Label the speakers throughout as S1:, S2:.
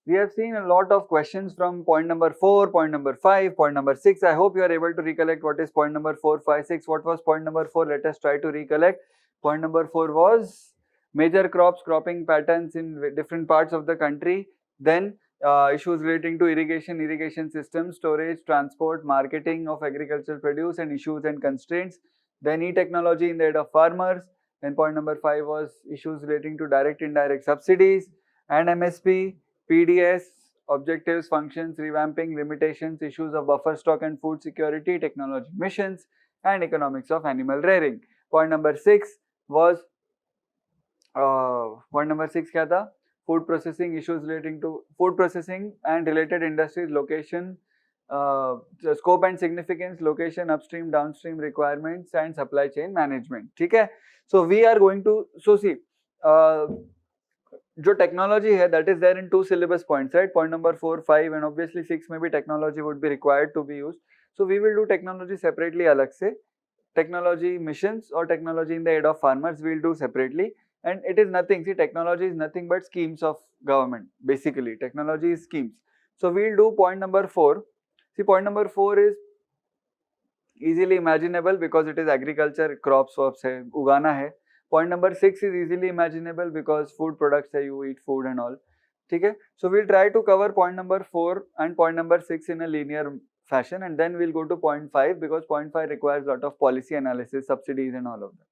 S1: We have seen a lot of questions from point number 4, point number 5, point number 6. I hope you are able to recollect what is point number 4, 5, 6. What was point number 4? Let us try to recollect. Point number 4 was major crops, cropping patterns in different parts of the country. Then issues relating to irrigation systems, storage, transport, marketing of agricultural produce, and issues and constraints. Then e-technology in the aid of farmers. Then point number 5 was issues relating to direct indirect subsidies and MSP, PDS, objectives, functions, revamping, limitations, issues of buffer stock and food security, technology missions, and economics of animal rearing. Point number 6 was क्या था? Food processing, issues relating to food processing and related industries, location, scope and significance, location, upstream, downstream requirements, and supply chain management. ठीक है? So we are going to see जो technology है, that is there in 2 syllabus points, right? Point number 4, 5, and obviously 6 में भी technology would be required to be used. So we will do technology separately अलग से. Technology missions or technology in the aid of farmers we will do separately. And it is nothing, see, technology is nothing but schemes of government. Basically technology is schemes. So we will do point number 4. See, point number 4 is easily imaginable because it is agriculture, crops है, उगाना है. Point number 6 is easily imaginable because food products है, you eat food and all. ठीक है? So we'll try to cover point number 4 and point number 6 in a linear fashion, and then we'll go to point 5 because point 5 requires a lot of policy analysis, subsidies and all of that.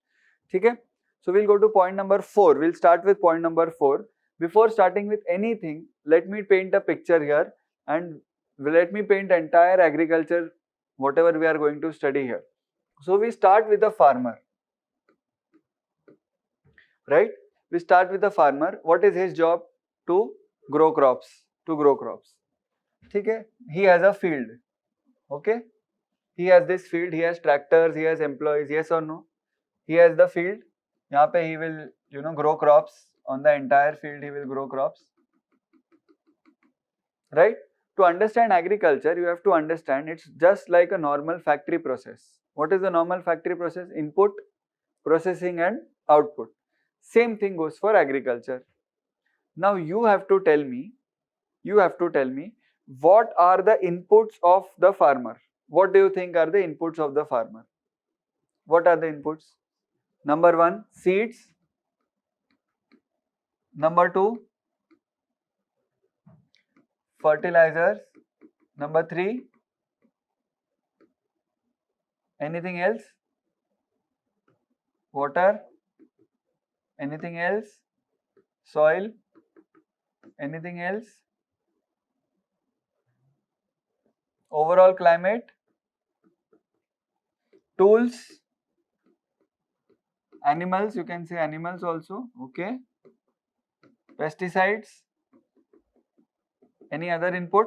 S1: ठीक है? So we'll go to point number 4. We'll start with point number 4. Before starting with anything, let me paint a picture here and let me paint entire agriculture, whatever we are going to study here. So we start with the farmer, right? We start with the farmer. What is his job? To grow crops. Okay? He has a field. Okay? He has this field. He has tractors. He has employees. Yes or no? He has the field. यहाँ पे he will grow crops. On the entire field he will grow crops. Right? To understand agriculture, you have to understand it's just like a normal factory process. What is the normal factory process? Input, processing and output. Same thing goes for agriculture. Now you have to tell me what are the inputs of the farmer. What do you think are the inputs of the farmer? What are the inputs? Number 1, seeds. Number 2, fertilizers. Number 3, anything else? Water. Anything else? Soil. Anything else? Overall climate. Tools. Animals, you can say animals also. Okay. Pesticides. Any other input?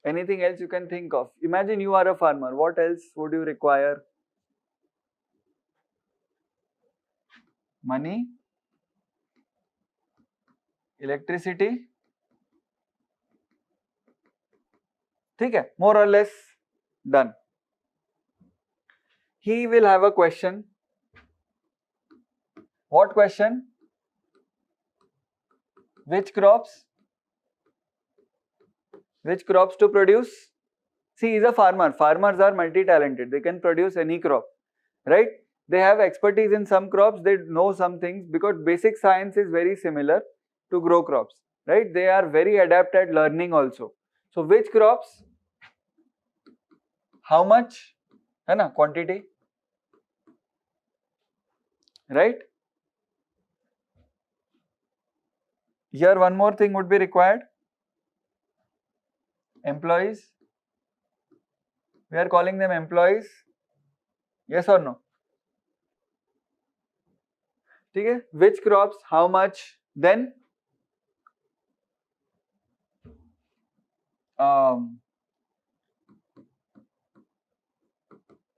S1: Anything else you can think of? Imagine you are a farmer. What else would you require? Money, electricity. ठीक है? More or less done. He will have a question. What question? Which crops to produce? See, he is a farmer. Farmers are multi-talented. They can produce any crop, right? They have expertise in some crops. They know some things because basic science is very similar to grow crops, right? They are very adept at learning also. So which crops? How much? है ना? Quantity, right? Here one more thing would be required. Employees. We are calling them employees. Yes or no? ठीक है? Which crops? How much? Then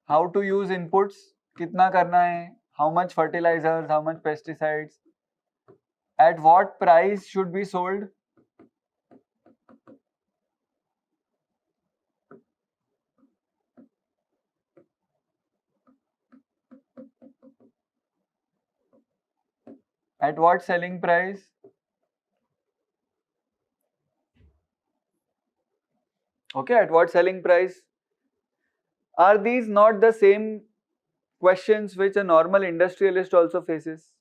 S1: how to use inputs? कितना करना है? How much fertilizers? How much pesticides? At what price should be sold? At what selling price? Okay, at what selling price? Are these not the same questions which a normal industrialist also faces?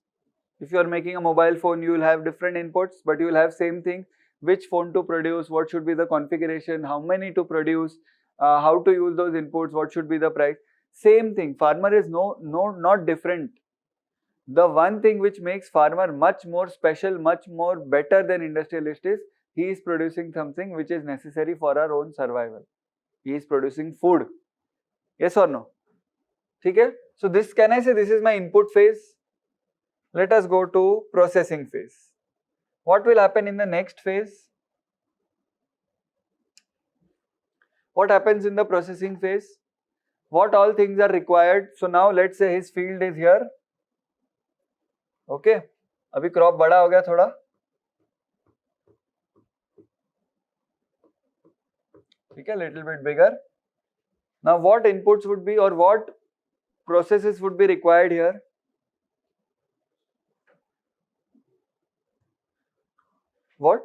S1: If you are making a mobile phone, you will have different inputs, but you will have same thing. Which phone to produce, what should be the configuration, how many to produce, how to use those inputs, what should be the price. Same thing. Farmer is not different. The one thing which makes farmer much more special, much more better than industrialist is he is producing something which is necessary for our own survival. He is producing food. Yes or no? Okay? So this, can I say this is my input phase? Let us go to processing phase. What will happen in the next phase? What happens in the processing phase? What all things are required? So now let's say his field is here. Okay. अभी crop बड़ा हो गया थोड़ा. ठीक है, little bit bigger. Now what inputs would be or what processes would be required here? What?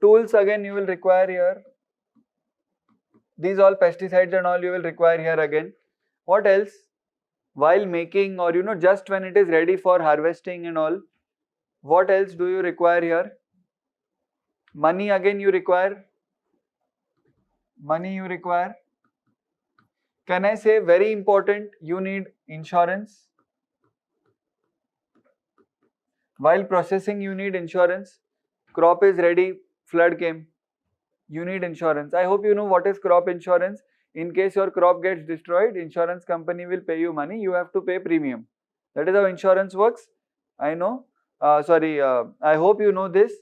S1: Tools again you will require here. These all pesticides and all you will require here again. What else? While making or just when it is ready for harvesting and all, what else do you require here? Money again you require. Money you require. Can I say very important, you need insurance. While processing you need insurance. Crop is ready, flood came. You need insurance. I hope you know what is crop insurance. In case your crop gets destroyed, insurance company will pay you money. You have to pay premium. That is how insurance works. I know. I hope you know this.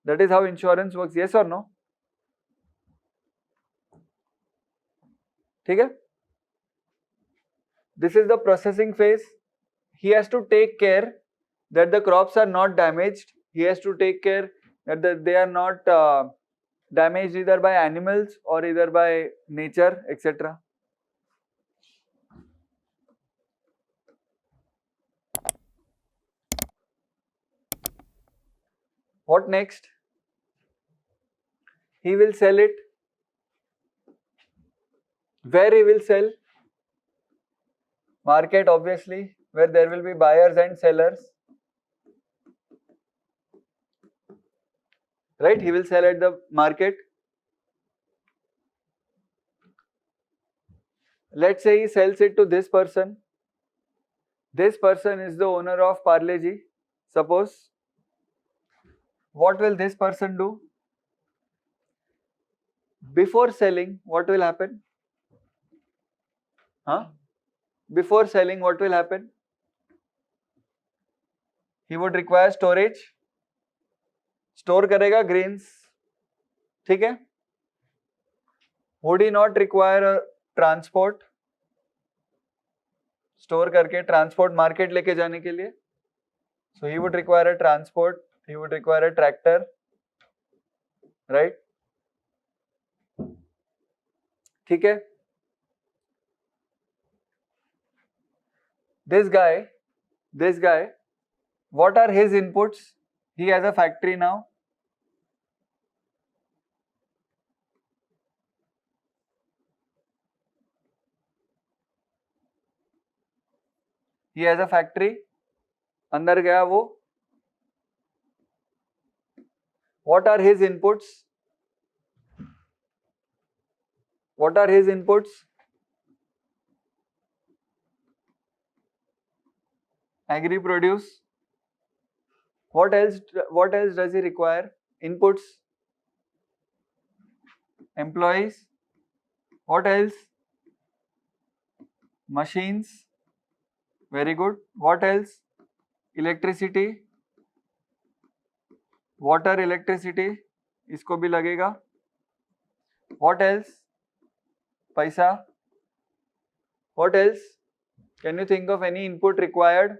S1: That is how insurance works. Yes or no? Okay? This is the processing phase. He has to take care that the crops are not damaged. He has to take care that they are not damaged either by animals or either by nature, etc. What next? He will sell it. Where he will sell? Market, obviously, where there will be buyers and sellers. Right? He will sell at the market. Let's say he sells it to this person. This person is the owner of Parle-G. Suppose. What will this person do? Before selling, what will happen? Before selling, what will happen? He would require storage. Store करेगा grains. ठीक है? Would he not require a transport? Store करके transport market लेके जाने के लिए. So he would require a transport. He would require a tractor. Right? ठीक है? This guy, what are his inputs? He has a factory now. He has a factory. अंदर गया वो. What are his inputs? What are his inputs? Agri produce. What else does he require? Inputs. Employees. What else? Machines. Very good. What else? Electricity. Water, electricity. इसको भी लगेगा. What else? पैसा. What else? Can you think of any input required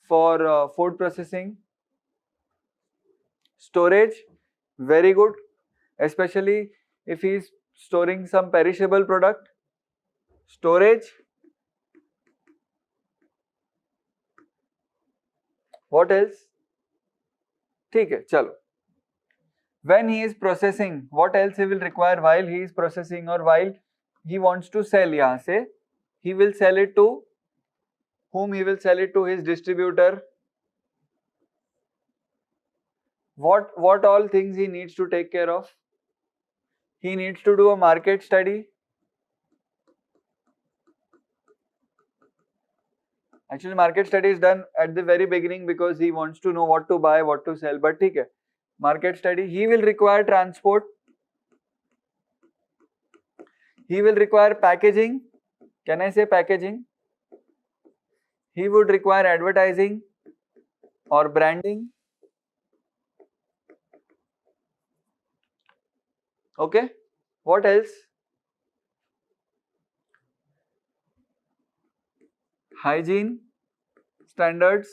S1: for food processing? Storage. Very good. Especially if he is storing some perishable product. Storage. What else? ठीक है, चलो. When he is processing, what else he will require while he is processing or while he wants to sell? यहाँ से he will sell it to whom? He will sell it to his distributor. What all things he needs to take care of? He needs to do a market study. Actually, market study is done at the very beginning because he wants to know what to buy, what to sell. But ठीक है, market study. He will require transport. He will require packaging. Can I say packaging? He would require advertising or branding. Okay. What else? Hygiene standards.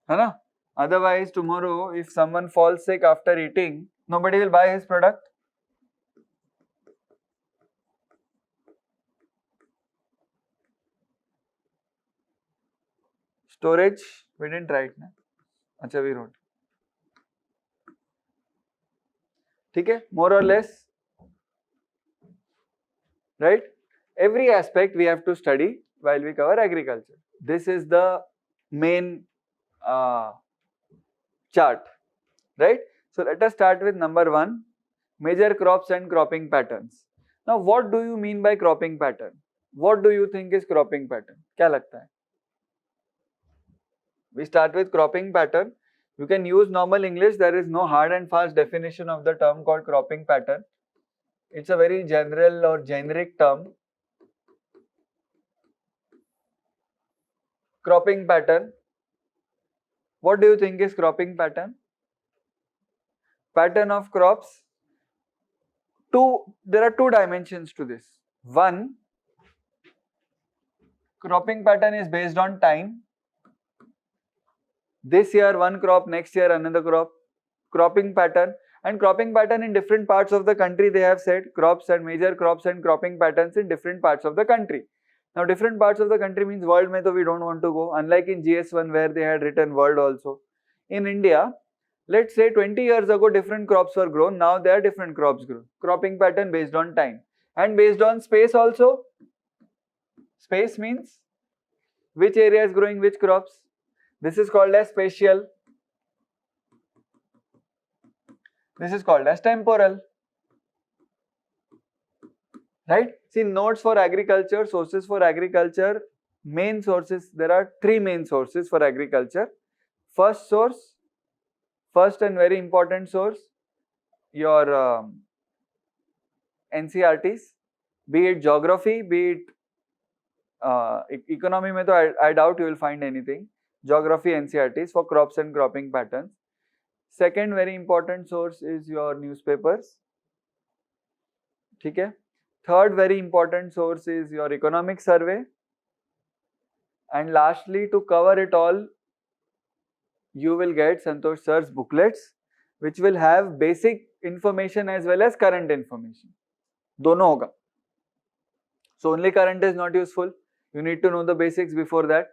S1: है ना? Otherwise, tomorrow, if someone falls sick after eating, nobody will buy his product. Storage, we didn't write ना. अच्छा, we wrote. ठीक है, more or less, right? Every aspect we have to study while we cover agriculture. This is the main chart, right? So let us start with number 1, major crops and cropping patterns. Now, what do you mean by cropping pattern? What do you think is cropping pattern? क्या लगता है? We start with cropping pattern. You can use normal English. There is no hard and fast definition of the term called cropping pattern. It's a very general or generic term. Cropping pattern. What do you think is cropping pattern? Pattern of crops. There are two dimensions to this. One, cropping pattern is based on time. This year one crop, next year another crop. Cropping pattern. And cropping pattern in different parts of the country, they have said crops and major crops and cropping patterns in different parts of the country. Now, different parts of the country means world mein to we don't want to go, unlike in GS1 where they had written world also. In India, let's say 20 years ago different crops were grown, now there are different crops grown. Cropping pattern based on time and based on space also. Space means which area is growing which crops. This is called as spatial. This is called as temporal. Right? See, notes for agriculture, sources for agriculture, main sources. There are 3 main sources for agriculture. First source, first and very important source, your NCRTs, be it geography, be it economy mein to I doubt you will find anything. Geography NCRTs for crops and cropping patterns. Second very important source is your newspapers. ठीक है? Third very important source is your economic survey. And lastly, to cover it all, you will get Santosh sir's booklets, which will have basic information as well as current information. दोनों होगा. So only current is not useful. You need to know the basics before that.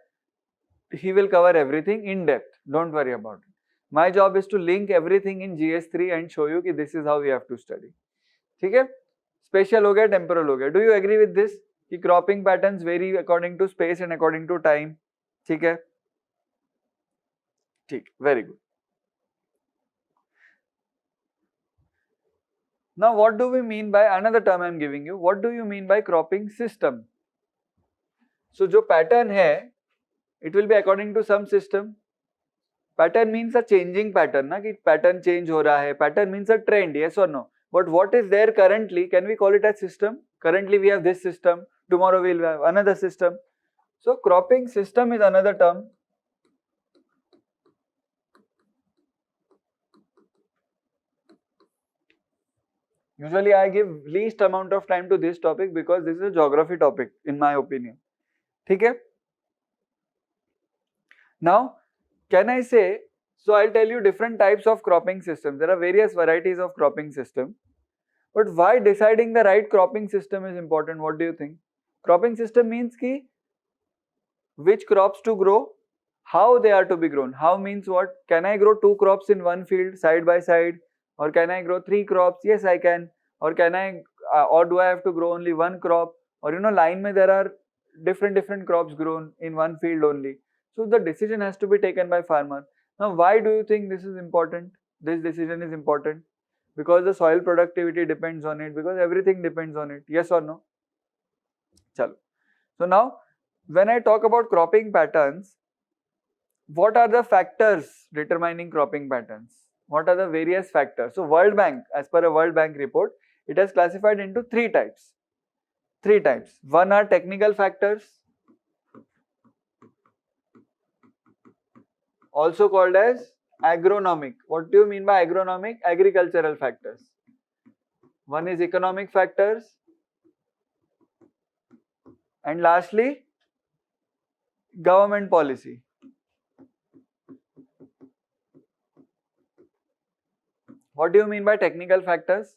S1: He will cover everything in depth. Don't worry about it. My job is to link everything in GS3 and show you that this is how we have to study. ठीक है? Spatial हो गया, temporal हो गया. Do you agree with this? कि cropping patterns vary according to space and according to time. ठीक है? ठीक, very good. Now, what do we mean by another term I am giving you? What do you mean by cropping system? So, जो pattern है, it will be according to some system. Pattern means a changing pattern, ना कि pattern change हो रहा है. Pattern means a trend, yes or no? But what is there currently? Can we call it as system? Currently, we have this system. Tomorrow, we will have another system. So, cropping system is another term. Usually, I give least amount of time to this topic because this is a geography topic, in my opinion. ठीक है? Now, can I say, so I'll tell you different types of cropping systems. There are various varieties of cropping system. But why deciding the right cropping system is important? What do you think? Cropping system means कि which crops to grow, how they are to be grown. How means what? Can I grow 2 crops in one field side by side, or can I grow 3 crops? Yes, I can. Or can I or do I have to grow only one crop? Or line mein there are different crops grown in one field only. So the decision has to be taken by farmer. Now why do you think this is important? This decision is important because the soil productivity depends on it, because everything depends on it. Yes or no? Chalo. So now when I talk about cropping patterns, what are the factors determining cropping patterns? What are the various factors? So World Bank, as per a World Bank report, it has classified into 3 types. 3 types. One are technical factors, also called as agronomic. What do you mean by agronomic? Agricultural factors. One is economic factors, and lastly, government policy. What do you mean by technical factors?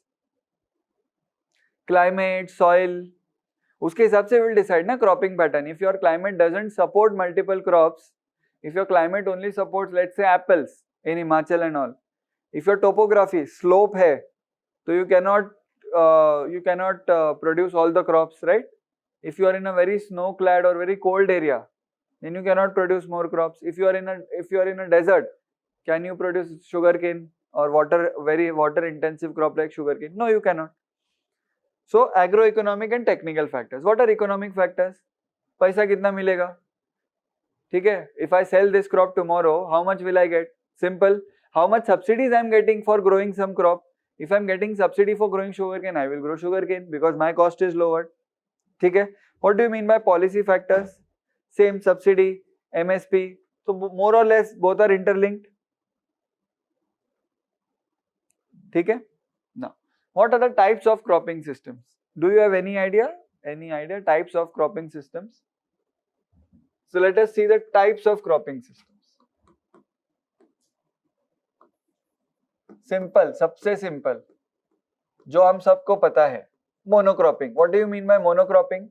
S1: Climate, soil. उसके हिसाब से will decide ना cropping pattern. If your climate doesn't support multiple crops, if your climate only supports, let's say, apples in Himachal and all, if your topography slope है, so you cannot produce all the crops, right? If you are in a very snow-clad or very cold area, then you cannot produce more crops. If you are in a desert, can you produce sugarcane or very water-intensive crop like sugarcane? No, you cannot. So agroeconomic and technical factors. What are economic factors? पैसा कितना मिलेगा? ठीक है? If I sell this crop tomorrow, how much will I get? Simple. How much subsidies I am getting for growing some crop? If I am getting subsidy for growing sugarcane, I will grow sugarcane because my cost is lower. ठीक है? What do you mean by policy factors? Same, subsidy, MSP. So more or less both are interlinked. ठीक है? Now, what are the types of cropping systems? Do you have any idea? Any idea? Types of cropping systems? So let us see the types of cropping systems. Simple, सबसे simple, जो हम सबको पता है, monocropping. What do you mean by monocropping?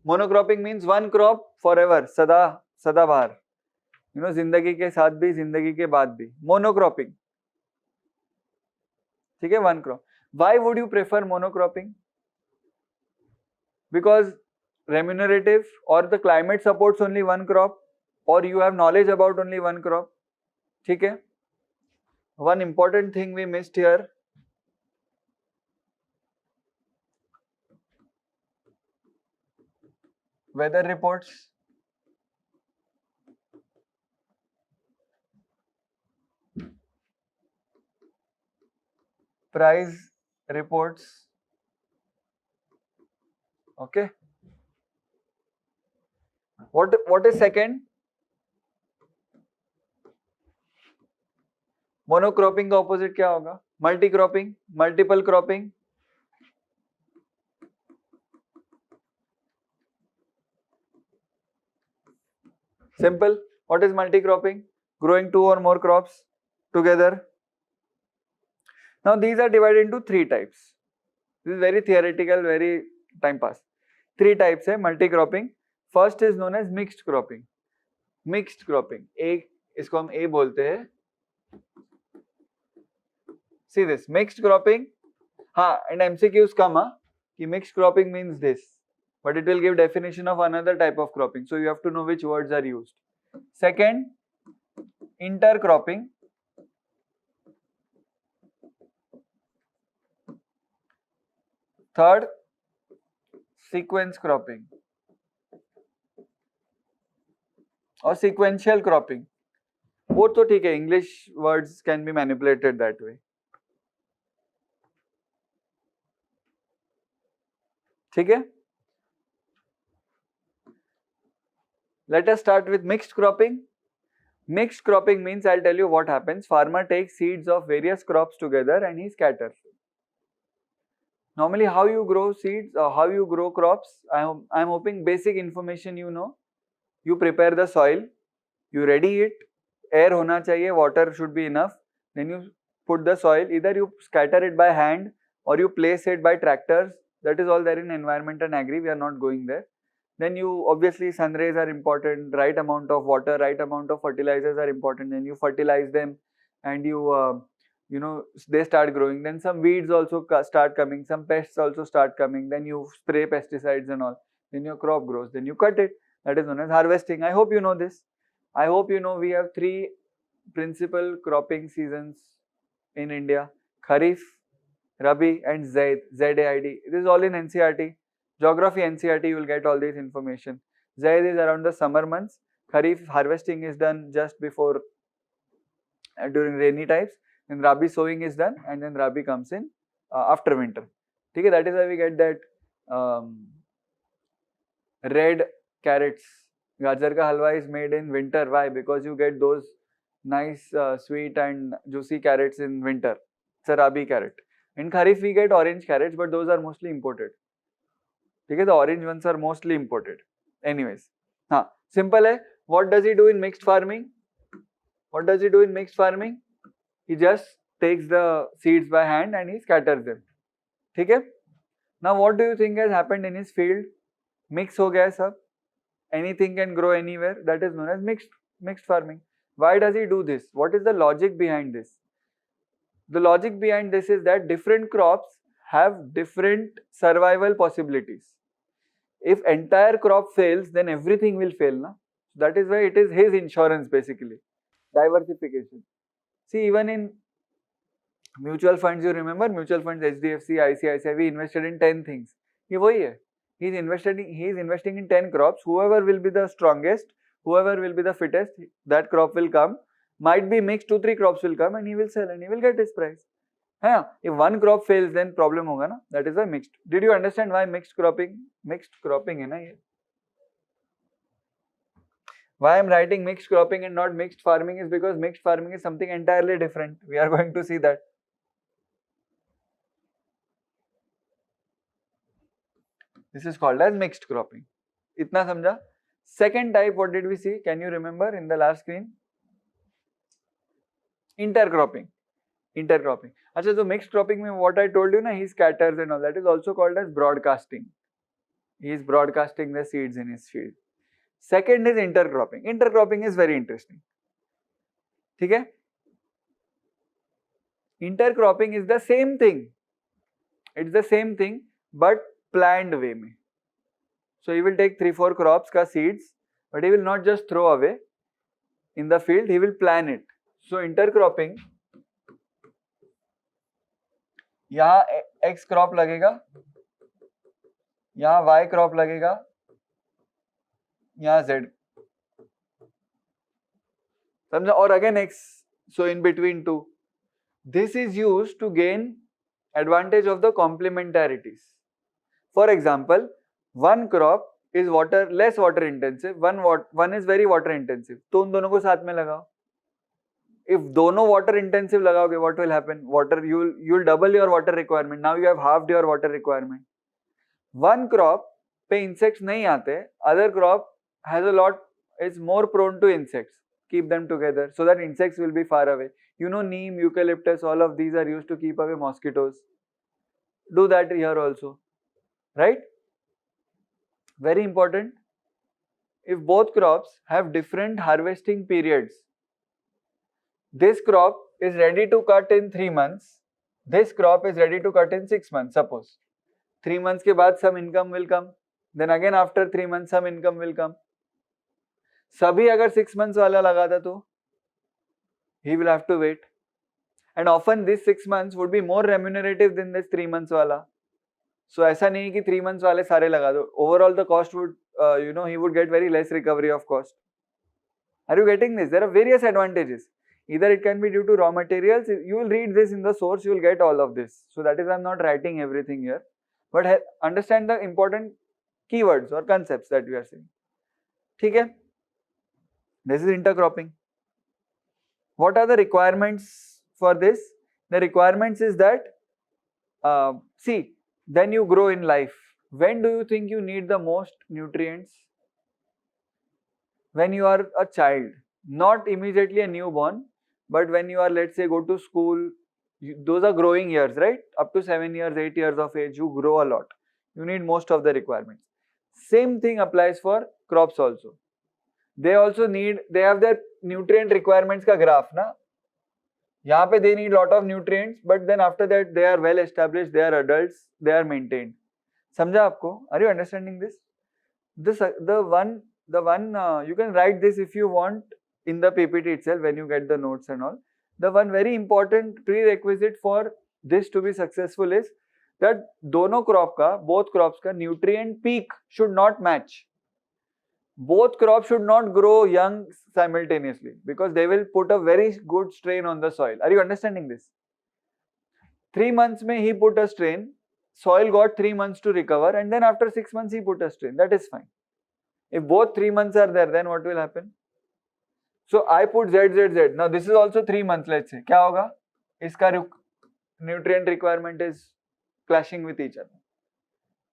S1: Monocropping means one crop forever, सदाबहार. जिंदगी के साथ भी, जिंदगी के बाद भी. Monocropping. ठीक है, one crop. Why would you prefer monocropping? Because remunerative, or the climate supports only one crop, or you have knowledge about only one crop. ठीक है? One important thing we missed here. Weather reports. Price reports. Okay. What is second? Monocropping का opposite क्या होगा? Multi cropping, multiple cropping. Simple. What is multi cropping? Growing 2 or more crops together. Now these are divided into 3 types. This is very theoretical, very time pass. 3 types है multi cropping. First is known as mixed cropping. Mixed cropping. इसको हम A बोलते हैं. See this, mixed cropping. हाँ, and MCQs come कि mixed cropping means this, but it will give definition of another type of cropping. So you have to know which words are used. Second, intercropping. Third, sequence cropping or sequential cropping. वो तो ठीक है, English words can be manipulated that way. ठीक है? Let us start with mixed cropping. Mixed cropping means, I'll tell you what happens. Farmer takes seeds of various crops together and he scatters. Normally, how you grow seeds or how you grow crops, I'm hoping basic information you know. You prepare the soil, you ready it, air होना चाहिए, water should be enough. Then you put the soil, either you scatter it by hand or you place it by tractors. That is all there in environment and agri, we are not going there. Then you obviously sun rays are important, right amount of water, right amount of fertilizers are important. Then you fertilize them, and you know, they start growing. Then some weeds also start coming, some pests also start coming. Then you spray pesticides and all. Then your crop grows. Then you cut it. That is known as harvesting. I hope you know this. I hope you know we have three principal cropping seasons in India: Kharif, Rabi, and Zaid. ZAID. This is all in NCERT. Geography NCERT, you will get all this information. Zaid is around the summer months. Kharif harvesting is done just before during rainy times. Then Rabi sowing is done, and then Rabi comes in after winter. Okay, that is why we get that red carrots. Gajar ka halwa is made in winter. Why? Because you get those nice sweet and juicy carrots in winter. It's a Rabi carrot. In Kharif we get orange carrots, but those are mostly imported. Okay, the orange ones are mostly imported. Anyways, simple hai. What does he do in mixed farming? What does he do in mixed farming? He just takes the seeds by hand and he scatters them. Okay? Now what do you think has happened in his field? Mix ho gaya sab. Anything can grow anywhere. That is known as mixed farming. Why does he do this? What is the logic behind this? The logic behind this is that different crops have different survival possibilities. If entire crop fails, then everything will fail. Na? That is why it is his insurance basically. Diversification. See, even in mutual funds, you remember mutual funds, HDFC, ICICI, we invested in 10 things. He is investing in 10 crops. Whoever will be the strongest, whoever will be the fittest, that crop will come. Might be mixed, 2-3 crops will come and he will sell and he will get his price. If one crop fails, then problem hoga na. That is why mixed. Did you understand why mixed cropping? Mixed cropping hai na ye. Why I am writing mixed cropping and not mixed farming is because mixed farming is something entirely different. We are going to see that. This is called as mixed cropping. Itna samjha? Second type, what did we see? Can you remember in the last screen? Intercropping. Achha, so mixed cropping mein what I told you na, he scatters and all, that is also called as broadcasting. He is broadcasting the seeds in his field. Second is intercropping. Intercropping is very interesting. Okay? Intercropping is the same thing. It's the same thing, but planned way mein. So he will take 3-4 crops ka seeds, but he will not just throw away in the field, he will plan it. So intercropping, यहाँ X crop लगेगा, यहाँ Y crop लगेगा, यहाँ Z. समझा? और again X, so in between two. This is used to gain advantage of the complementarities. For example, one crop is less water intensive, one is very water intensive. तो उन दोनों को साथ में लगाओ. If दोनों water intensive लगाओगे, what will happen? You'll double your water requirement. Now you have halved your water requirement. One crop पे insects नहीं आते, other crop has is more prone to insects. Keep them together so that insects will be far away. You know, neem, eucalyptus, all of these are used to keep away mosquitoes. Do that here also, right? Very important. If both crops have different harvesting periods, this crop is ready to cut in 3 months, this crop is ready to cut in 6 months, suppose. 3 months के बाद some income will come, then again after 3 months some income will come. सभी अगर 6 months वाला लगाता तो he will have to wait, and often this 6 months would be more remunerative than this 3 months वाला. So ऐसा नहीं कि 3 months वाले सारे लगा दो. Overall the cost would, he would get very less recovery of cost. Are you getting this? There are various advantages. Either it can be due to raw materials. You will read this in the source, you will get all of this. So that is why I am not writing everything here. But understand the important keywords or concepts that we are saying. Okay? This is intercropping. What are the requirements for this? The requirements is that, then you grow in life. When do you think you need the most nutrients? When you are a child, not immediately a newborn, but when you are, let's say, go to school, those are growing years, right? Up to 7 years, 8 years of age, you grow a lot. You need most of the requirements. Same thing applies for crops also. They also need, they have their nutrient requirements का graph ना. यहाँ पे they need lot of nutrients, but then after that they are well established, they are adults, they are maintained. समझा आपको? Are you understanding this? The one you can write this if you want in the PPT itself when you get the notes and all. The one very important prerequisite for this to be successful is that दोनों crop का, both crops का nutrient peak should not match. Both crops should not grow young simultaneously because they will put a very good strain on the soil. Are you understanding this? 3 months mein he put a strain, soil got 3 months to recover, and then after 6 months he put a strain. That is fine. If both 3 months are there, then what will happen? So I put Z. Now this is also 3 months, let's say. क्या होगा? इसका nutrient requirement is clashing with each other.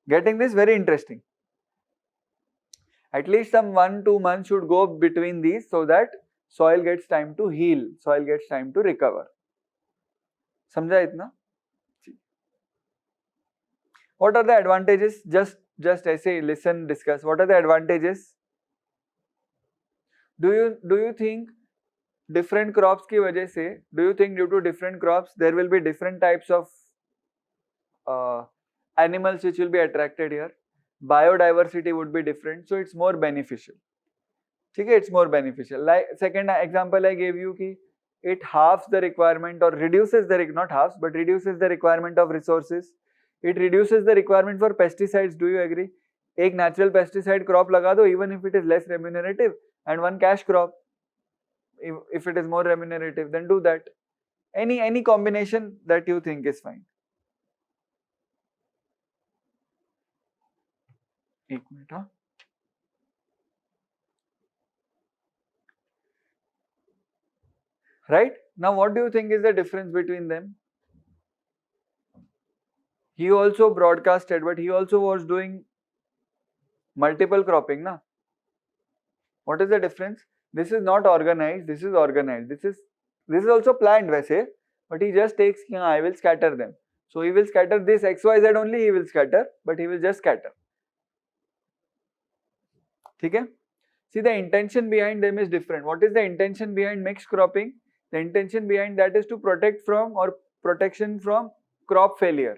S1: Getting this? Very interesting. At least some 1-2 months should go between these so that soil gets time to heal, soil gets time to recover. समझा इतना? What are the advantages? Just ऐसे listen, discuss. What are the advantages? Do you think different crops की वजह से, do you think due to different crops there will be different types of animals which will be attracted here? Biodiversity would be different, so it's more beneficial. ठीक है, it's more beneficial. Like second example I gave you कि it halves the requirement or reduces the, not halves, but reduces the requirement of resources. It reduces the requirement for pesticides. Do you agree? एक natural pesticide crop लगा दो, even if it is less remunerative, and one cash crop, if it is more remunerative, then do that. Any combination that you think is fine. एक minute हाँ. Right? Now what do you think is the difference between them? He also broadcasted, but he also was doing multiple cropping, na? What is the difference? This is not organized, this is organized. This is also planned वैसे, but he just takes, I will scatter them. So he will scatter this XYZ only, he will scatter, but he will just scatter. ठीक है? See, the intention behind them is different. What is the intention behind mixed cropping? The intention behind that is to protect from or protection from crop failure.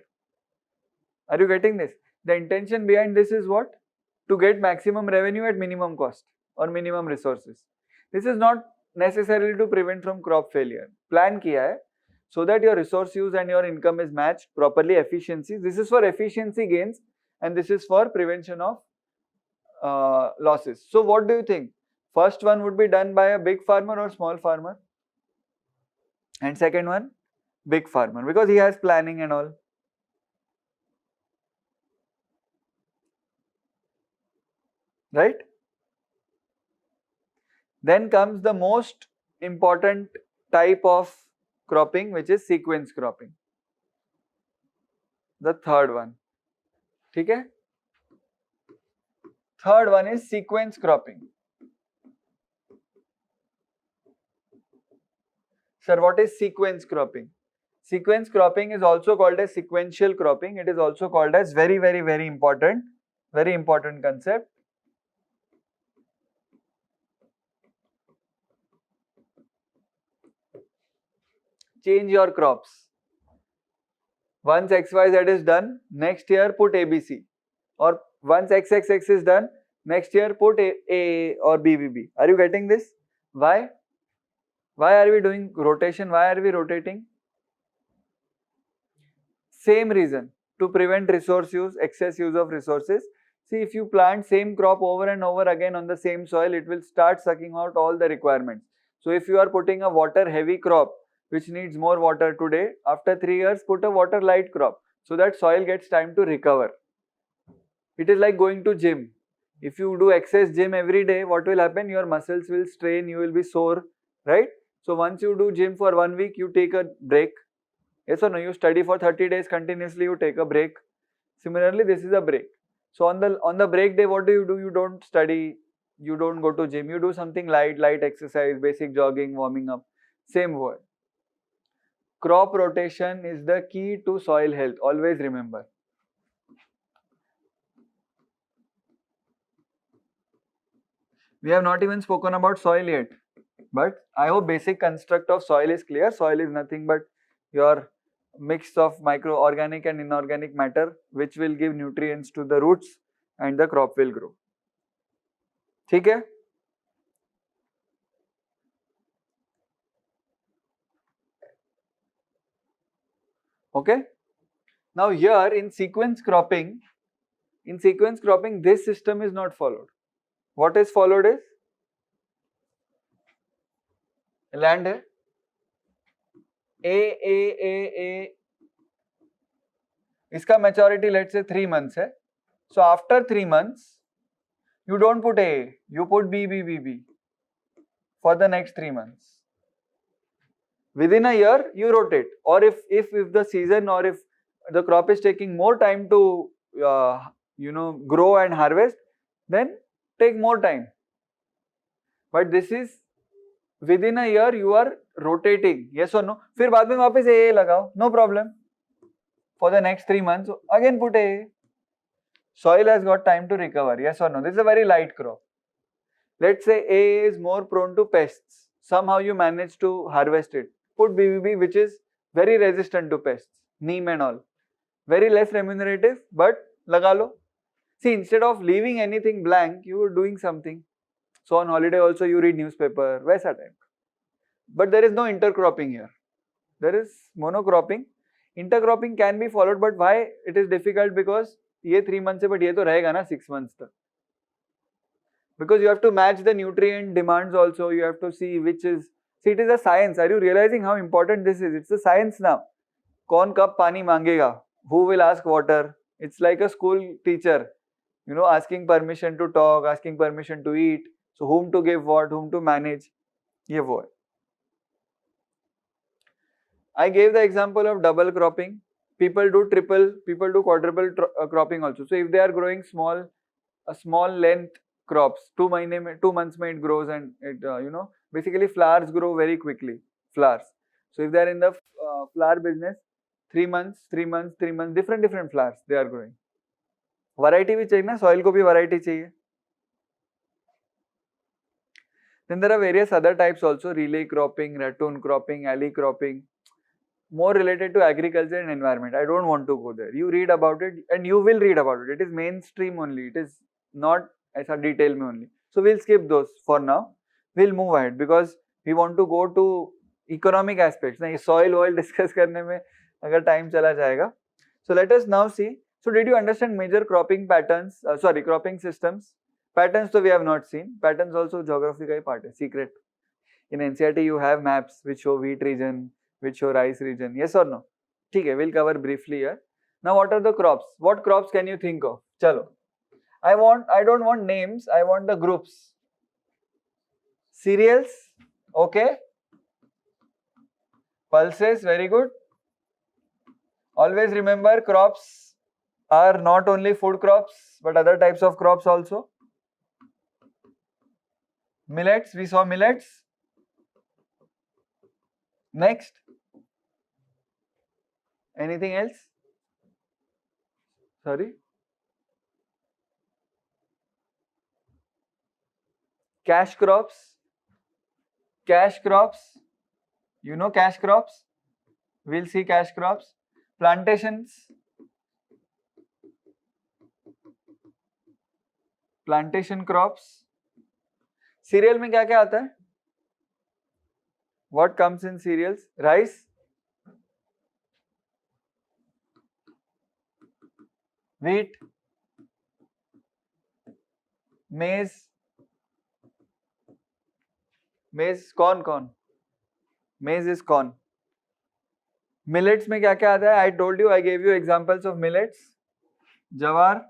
S1: Are you getting this? The intention behind this is what? To get maximum revenue at minimum cost or minimum resources. This is not necessarily to prevent from crop failure. Plan kiya hai so that your resource use and your income is matched properly, efficiency. This is for efficiency gains and this is for prevention of losses. So what do you think? First one would be done by a big farmer or small farmer? And second one, big farmer, because he has planning and all. Right? Then comes the most important type of cropping, which is sequence cropping. The third one. Okay? Third one is sequence cropping. Sir, what is sequence cropping? Sequence cropping is also called as sequential cropping. It is also called as very important concept. Change your crops. Once XYZ is done, next year put ABC. Or once XXX is done, next year put A or BBB. Are you getting this? Why? Why are we doing rotation? Why are we rotating? Same reason, to prevent resource use, excess use of resources. See, if you plant same crop over and over again on the same soil, it will start sucking out all the requirements. So if you are putting a water heavy crop, which needs more water today, after 3 years, put a water light crop, so that soil gets time to recover. It is like going to gym. If you do excess gym every day, what will happen? Your muscles will strain, you will be sore, right? So once you do gym for 1 week, you take a break. Yes or no? You study for 30 days continuously, you take a break. Similarly, this is a break. So on the break day, what do? You don't study, you don't go to gym, you do something light exercise, basic jogging, warming up. Same word. Crop rotation is the key to soil health. Always remember. We have not even spoken about soil yet, but I hope basic construct of soil is clear. Soil is nothing but your mix of microorganic and inorganic matter which will give nutrients to the roots and the crop will grow. ठीक है? Okay. Now here in sequence cropping, this system is not followed. What is followed is land है A इसका maturity let's say 3 months है. So after 3 months you don't put A, you put B for the next 3 months. Within a year you rotate, or if the season or if the crop is taking more time to grow and harvest, then take more time. But this is within a year you are rotating, yes or no? फिर बाद में वापस A लगाओ, no problem. For the next 3 months again put A. Soil has got time to recover, yes or no? This is a very light crop. Let's say A is more prone to pests. Somehow you manage to harvest it. Put BBB, which is very resistant to pests, neem and all. Very less remunerative, but laga lo. See, instead of leaving anything blank, you are doing something. So on holiday also you read newspaper, वैसा type. But there is no intercropping here. There is monocropping. Intercropping can be followed, but why it is difficult? Because ये 3 months है, but ये तो रहेगा ना 6 months तक. Because you have to match the nutrient demands also. You have to see which is. See, it is a science. Are you realizing how important this is? It's a science now. कौन कब पानी मांगेगा? Who will ask water? It's like a school teacher, asking permission to talk, asking permission to eat. So whom to give what, whom to manage. ये वो है. I gave the example of double cropping. People do triple, people do quadruple cropping also. So if they are growing a small length crops, 2 months में it grows, and it basically flowers grow very quickly. Flowers. So if they are in the flower business, 3 months, different flowers they are growing. Variety भी चाहिए ना, soil को भी variety चाहिए. Then there are various other types also: relay cropping, ratoon cropping, alley cropping. More related to agriculture and environment. I don't want to go there. You read about it and you will read about it. It is mainstream only. It is not ऐसा detail में only. So we'll skip those for now. We'll move ahead because we want to go to economic aspects. नहीं soil oil discuss करने में अगर time चला जाएगा. So let us now see. So did you understand major cropping patterns? Cropping systems. Patterns so we have not seen. Patterns also geography का ही part है. Secret. In NCERT you have maps which show wheat region, which show rice region. Yes or no? Okay, we'll cover briefly here. Now what are the crops? What crops can you think of? Chalo. I don't want names, I want the groups. Cereals, okay. Pulses, very good. Always remember, crops are not only food crops, but other types of crops also. Millets, we saw millets. Next. Anything else? Sorry? Cash crops. Cash crops. You know cash crops? We'll see cash crops. Plantations. Plantation crops. Cereal में क्या क्या आता है? What comes in cereals? Rice. Wheat. Maize. Maize, corn. Maize is corn. Millets में क्या क्या आता है? I told you, I gave you examples of millets. जवार,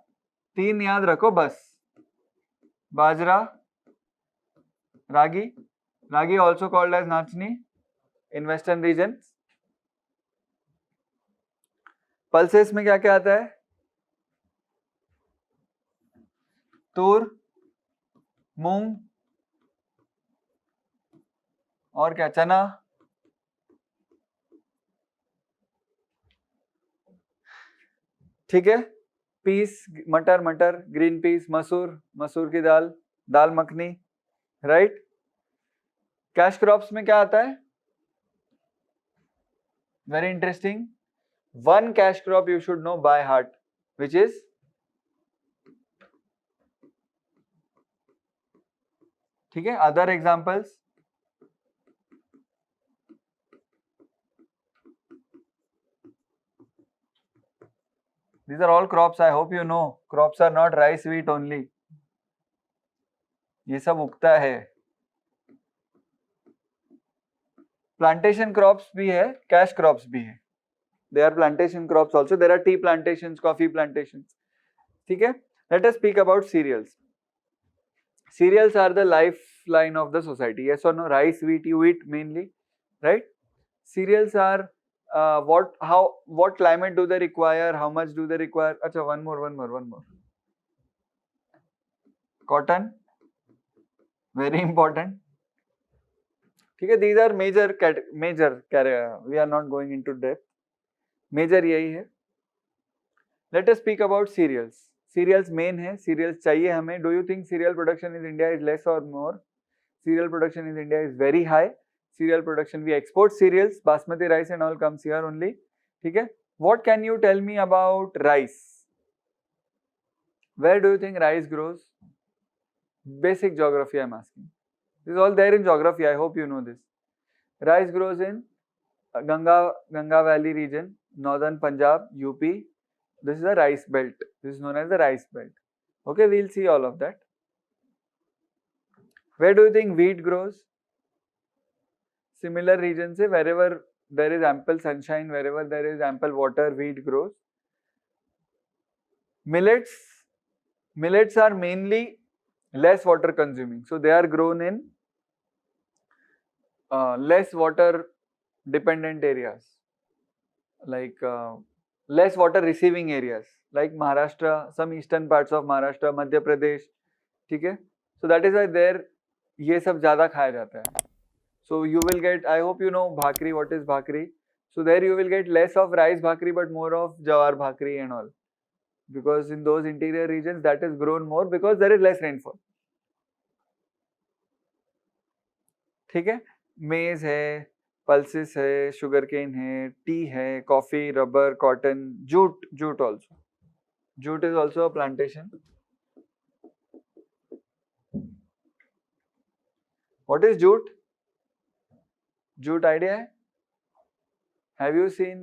S1: 3 याद रखो बस. बाजरा, ragi also called as nachni in western regions. Pulses में क्या क्या आता है? तूर, मूंग, और क्या? चना. ठीक है. पीस, मटर, ग्रीन पीस, मसूर की दाल मखनी. राइट. कैश क्रॉप्स में क्या आता है? Very interesting. One cash crop you should know by heart, which is ठीक है. Other examples? These are all crops. I hope you know. Crops are not rice, wheat only. ये सब उगता है. Plantation crops भी है, cash crops भी है. There are plantation crops also. There are tea plantations, coffee plantations. ठीक है. Let us speak about cereals. Cereals are the lifeline of the society. Yes or no? Rice, wheat, you eat mainly, right? Cereals are what climate do they require? How much do they require? Acha, one more. Cotton, very important. ठीक है. These are major. We are not going into depth. Major यही है. Let us speak about cereals. Cereals main है. Cereals चाहिए हमें. Do you think cereal production in India is less or more? Cereal production in India is very high. Cereal production, we export cereals. Basmati rice and all comes here only. ठीक है. What can you tell me about rice? Where do you think rice grows? Basic geography I am asking. This is all there in geography. I hope you know this. Rice grows in Ganga Valley region, northern Punjab, UP. This is a rice belt. This is known as the rice belt. Okay, we'll see all of that. Where do you think wheat grows? Similar regions, wherever there is ample sunshine, wherever there is ample water, wheat grows. Millets are mainly less water consuming, so they are grown in less water dependent areas, like less water receiving areas, like Maharashtra, some eastern parts of Maharashtra, Madhya Pradesh. ठीक है. So that is why there ये सब ज़्यादा खाया जाता है. So you will get, I hope you know bhakri. What is bhakri? So there you will get less of rice bhakri but more of jawar bhakri and all, because in those interior regions that is grown more because there is less rainfall. ठीक है. Maize है, pulses है, sugarcane है, tea है, coffee, rubber, cotton, jute also. Jute is also a plantation. What is jute? Jute idea है? Have you seen,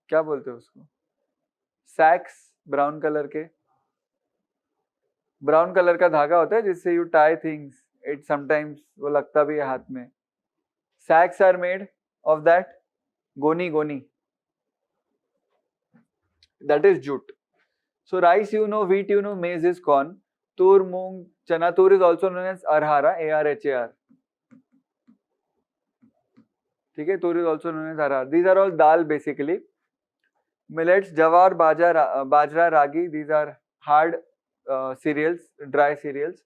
S1: क्या बोलते हैं उसको? Sacks, brown color के. Brown color का धागा होता है जिससे you tie things. It sometimes वो लगता भी है हाथ में. Sacks are made of that. Goni. That is jute. So rice you know, wheat you know, maize is corn. Tur, moong, chana. Tur is also known as arhara, A-R-H-A-R. ठीक है. Tur is also known as arhara. These are all dal basically. Millets, jawar, bajra, ragi. These are hard cereals, dry cereals.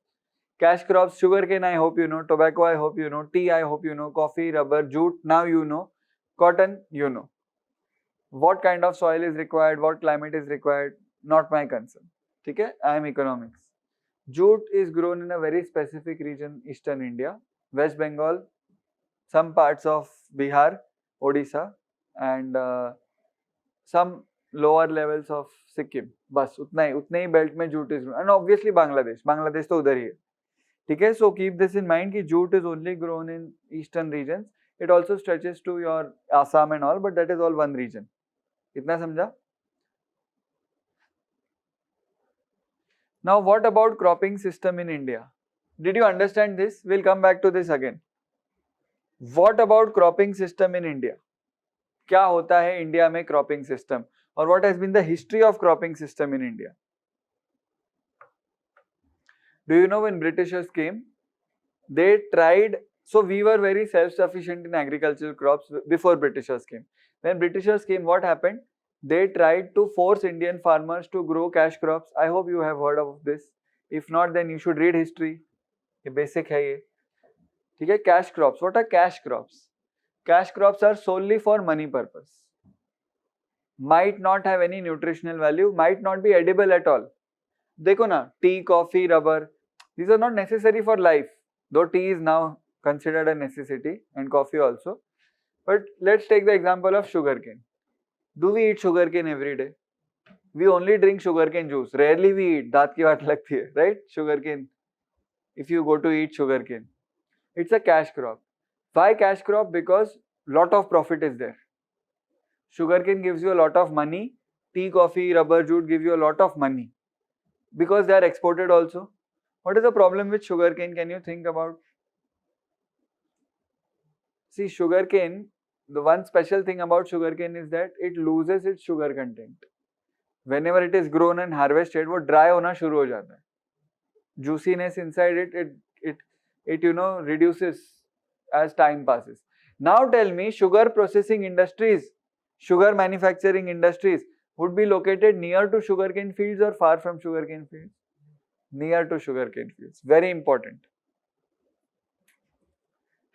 S1: Cash crops, sugarcane I hope you know, tobacco I hope you know, tea I hope you know, coffee, rubber, jute now you know, cotton you know. What kind of soil is required, what climate is required, not my concern. ठीक है. I am economics. Jute is grown in a very specific region, eastern India, West Bengal, some parts of Bihar, Odisha, and some lower levels of Sikkim. बस उतने ही belt में jute is grown, and obviously Bangladesh तो उधर ही है. ठीक है. So keep this in mind कि jute is only grown in eastern regions. It also stretches to your Assam and all, but that is all one region. इतना समझा? Now what about cropping system in India? Did you understand this? We'll come back to this again. What about cropping system in India? क्या होता है India में cropping system? Or what has been the history of cropping system in India? Do you know when Britishers came, they tried, so we were very self-sufficient in agricultural crops before Britishers came. When Britishers came, what happened? They tried to force Indian farmers to grow cash crops. I hope you have heard of this. If not, then you should read history. ये basic है ये. ठीक है. Cash crops. What are cash crops? Cash crops are solely for money purpose. Might not have any nutritional value, might not be edible at all. देखो ना, tea, coffee, rubber, these are not necessary for life. though tea is now considered a necessity and coffee also. But let's take the example of sugarcane. Do we eat sugarcane every day? We only drink sugarcane juice. Rarely we eat. दांत की बात लगती है, right? Sugarcane. If you go to eat sugarcane, it's a cash crop. Why cash crop? Because lot of profit is there. Sugarcane gives you a lot of money. Tea, coffee, rubber, jute give you a lot of money because they are exported also. What is the problem with sugarcane? Can you think about? See, sugarcane, the one special thing about sugarcane is that it loses its sugar content. Whenever it is grown and harvested, वो dry होना शुरू हो जाता है. Juiciness inside it reduces as time passes. Now tell me, sugar processing industries, sugar manufacturing industries would be located near to sugarcane fields or far from sugarcane fields? Near to sugarcane fields. Very important.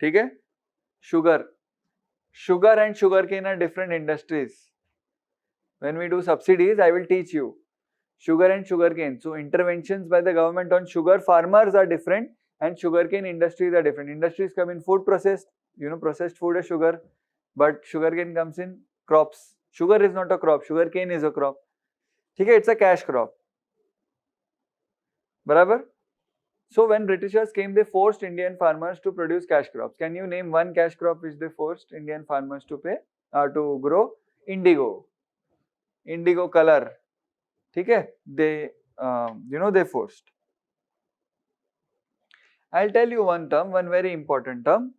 S1: ठीक है? Sugar and sugarcane are different industries. When we do subsidies, I will teach you sugar and sugarcane. So interventions by the government on sugar farmers are different and sugarcane industries are different. Industries come in food processed, processed food is sugar, but sugarcane comes in crops. Sugar is not a crop, sugarcane is a crop. Okay, it's a cash crop. Barabar? So when Britishers came, they forced Indian farmers to produce cash crops. Can you name one cash crop which they forced Indian farmers to grow? Indigo. Indigo color. Okay? They forced. I'll tell you one term, one very important term.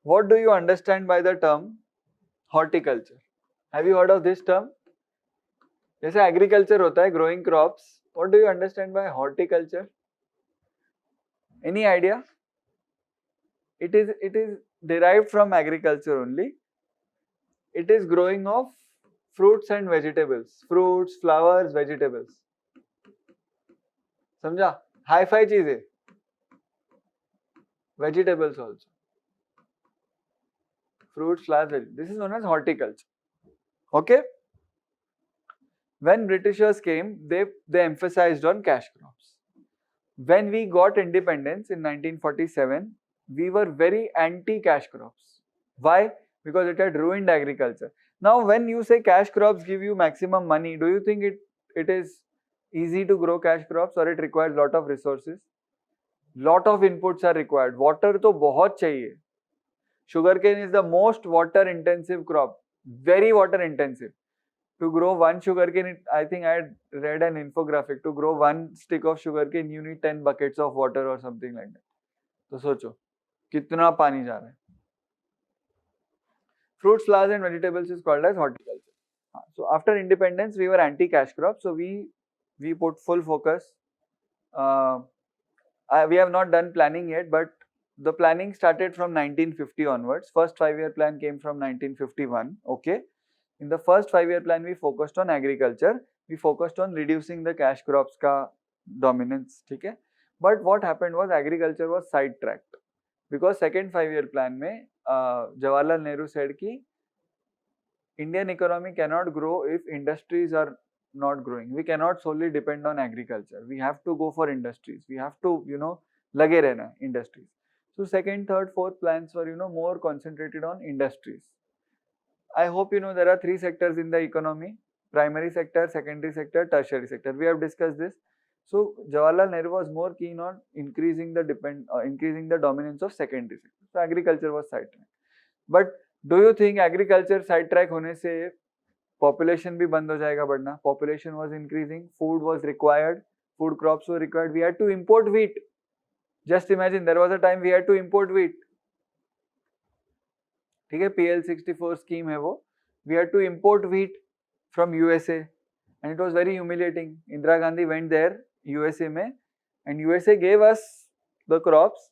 S1: What do you understand by the term horticulture? Have you heard of this term? जैसे agriculture होता है, growing crops. What do you understand by horticulture? Any idea? It is derived from agriculture only. It is growing of fruits and vegetables. Fruits, flowers, vegetables. समझा? Hi-fi चीजें. Vegetables also. Fruits, flowers, vegetables. This is known as horticulture. Okay? When Britishers came, they emphasized on cash crops. When we got independence in 1947, we were very anti-cash crops. Why? Because it had ruined agriculture. Now, when you say cash crops give you maximum money, do you think it is easy to grow cash crops or it requires lot of resources? Lot of inputs are required. Water तो बहुत चाहिए. Sugarcane is the most water intensive crop. Very water intensive. To grow one sugarcane, I think I had read an infographic. To grow one stick of sugarcane, you need 10 buckets of water or something like that. तो सोचो कितना पानी जा रहा है. Fruits, flowers and vegetables is called as horticulture. So after independence, we were anti-cash crops. So we put full focus. We have not done planning yet, but the planning started from 1950 onwards. First 5-year plan came from 1951. Okay. In the first 5-year plan, we focused on agriculture. We focused on reducing the cash crops ka dominance. Okay? But what happened was agriculture was sidetracked. Because second 5-year plan mein, Jawaharlal Nehru said ki Indian economy cannot grow if industries are not growing. We cannot solely depend on agriculture. We have to go for industries. We have to, lage rehna industries. So second, third, fourth plans were, more concentrated on industries. I hope you know there are 3 sectors in the economy: primary sector, secondary sector, tertiary sector. We have discussed this. So Jawaharlal Nehru was more keen on increasing the dominance of secondary sector. So agriculture was sidetracked. But do you think agriculture sidetrack होने से population भी बंद हो जाएगा बढ़ना? Population was increasing, food was required, food crops were required. We had to import wheat. Just imagine there was a time we had to import wheat. ठीक है, PL64 scheme है वो. We had to import wheat from USA and it was very humiliating. Indira Gandhi went there USA में and USA gave us the crops,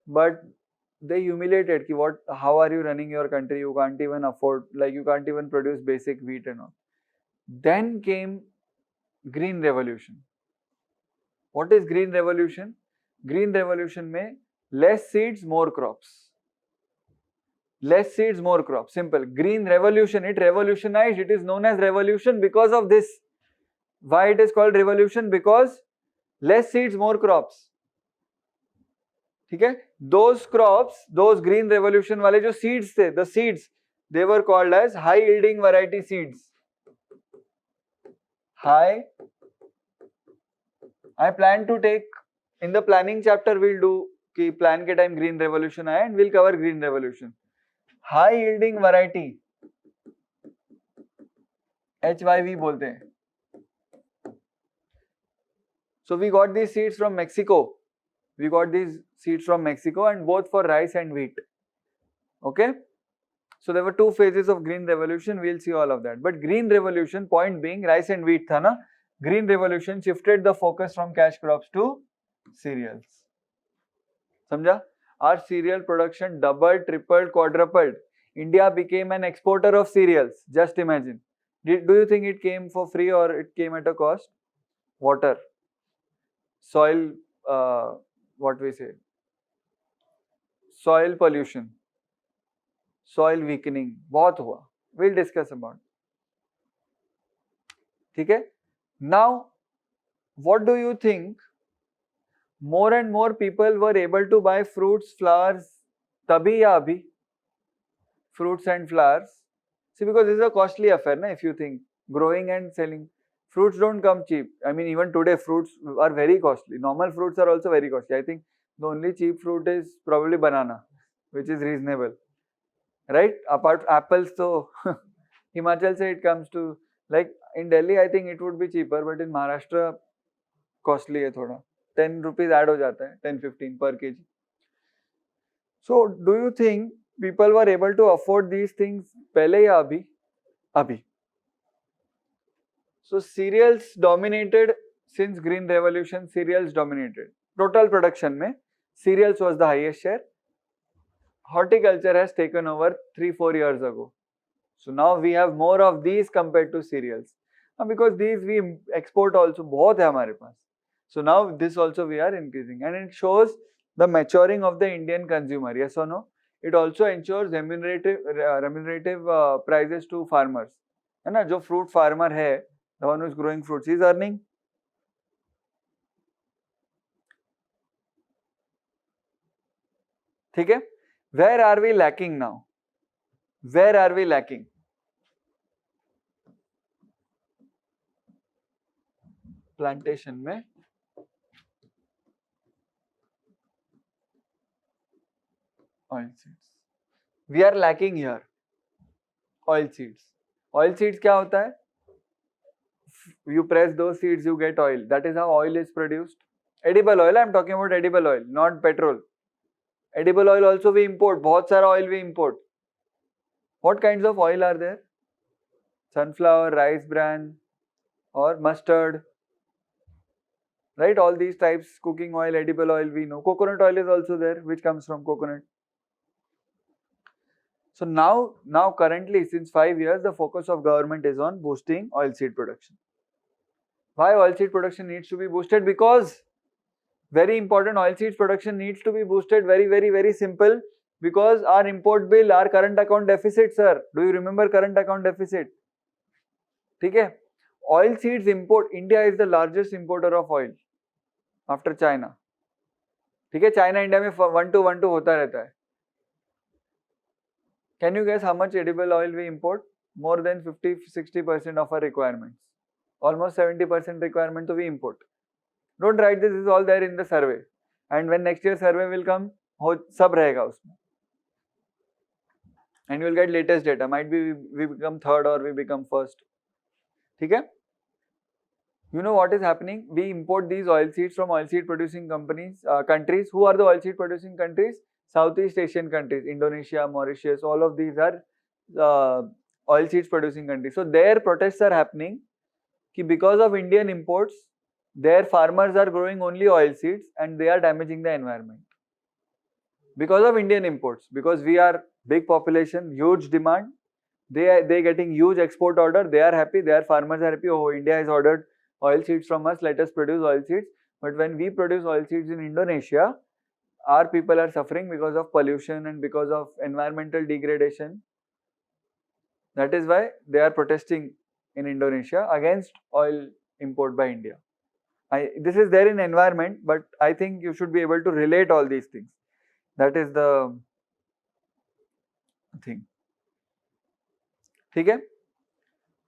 S1: but they humiliated ki how are you running your country? You can't even afford, you can't even produce basic wheat and all. Then came Green Revolution. What is Green Revolution? Green Revolution में less seeds, more crops. Less seeds, more crops. Simple. Green Revolution, it revolutionized. It is known as revolution because of this. Why it is called revolution? Because less seeds, more crops. ठीक है. Those crops, those green revolution वाले जो seeds थे, the seeds, they were called as high yielding variety seeds. High. I plan to take in the planning chapter we'll do कि plan के time green revolution आया and we'll cover green revolution. High yielding variety HYV बोलते हैं. So we got these seeds from Mexico. We got these seeds from Mexico and both for rice and wheat. Okay. So there were two phases of green revolution. We'll see all of that. But green revolution, point being, rice and wheat था ना. Green revolution shifted the focus from cash crops to cereals. समझा? Our cereal production doubled, tripled, quadrupled. India became an exporter of cereals. Just imagine. Do you think it came for free or it came at a cost? Water, soil, what we say, soil pollution, soil weakening, बहुत हुआ. We'll discuss about it. ठीक है? Now, what do you think? More and more people were able to buy fruits, flowers, तभी या अभी? Fruits and flowers. See, because this is a costly affair, na, if you think. Growing and selling. Fruits don't come cheap. I mean, even today, fruits are very costly. Normal fruits are also very costly. I think the only cheap fruit is probably banana, which is reasonable. Right? Apart apples, so Himachal say it comes to, like in Delhi, I think it would be cheaper, but in Maharashtra, costly है थोड़ा. 10 rupees add हो जाता है, 10-15 per kg. So, do you think people were able to afford these things पहले या अभी? अभी. So cereals dominated since green revolution. Cereals dominated. Total production में cereals was the highest share. Horticulture has taken over 3-4 years ago. So now we have more of these compared to cereals. Because these we export also बहुत है हमारे पास. So now this also we are increasing, and it shows the maturing of the Indian consumer. Yes or no? It also ensures remunerative prices to farmers. है ना? जो fruit farmer है, the one who is growing fruits, he is earning. ठीक है? Where are we lacking now? Where are we lacking? Plantation में oil seeds. We are lacking here. Oil seeds. Oil seeds क्या होता है? You press those seeds, you get oil. That is how oil is produced. Edible oil, I am talking about edible oil, not petrol. Edible oil also we import. बहुत सारा oil we import. What kinds of oil are there? Sunflower, rice bran, or mustard. Right? All these types, cooking oil, edible oil, we know. Coconut oil is also there, which comes from coconut. So now currently, since 5 years, the focus of government is on boosting oilseed production. Why oilseed production needs to be boosted? Because very important, oilseeds production needs to be boosted. Very simple. Because our import bill, our current account deficit, sir. Do you remember current account deficit? ठीक है? Oilseeds import, India is the largest importer of oil after China. ठीक है? China India में 1-1 होता रहता है. Can you guess how much edible oil we import? More than 50-60% of our requirements. Almost 70% requirement to we import. Don't write this is all there in the survey. And when next year survey will come, सब रहेगा उसमें. And you will get latest data. Might be we become third or we become first. ठीक है? You know what is happening? We import these oilseeds from oilseed producing countries. Who are the oilseed producing countries? Southeast Asian countries, Indonesia, Mauritius, all of these are oilseeds producing countries. So their protests are happening because of Indian imports, their farmers are growing only oilseeds and they are damaging the environment. Because of Indian imports, because we are big population, huge demand, they getting huge export order, they are happy, their farmers are happy, oh, India has ordered oilseeds from us, let us produce oilseeds. But when we produce oilseeds in Indonesia, our people are suffering because of pollution and because of environmental degradation. That is why they are protesting in Indonesia against oil import by India. This is there in environment, but I think you should be able to relate all these things. That is the thing. ठीक है?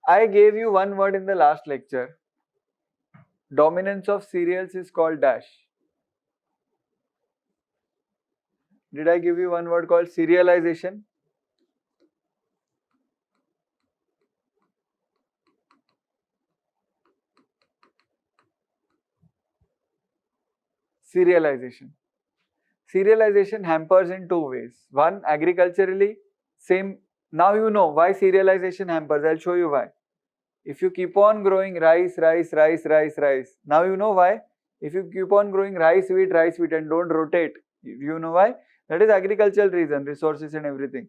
S1: I gave you one word in the last lecture. Dominance of cereals is called dash. Did I give you one word called serialization? Serialization. Serialization hampers in two ways. One, agriculturally, same. Now you know why serialization hampers. I'll show you why. If you keep on growing rice, now you know why. If you keep on growing rice, wheat, and don't rotate, you know why? That is agricultural reason, resources and everything.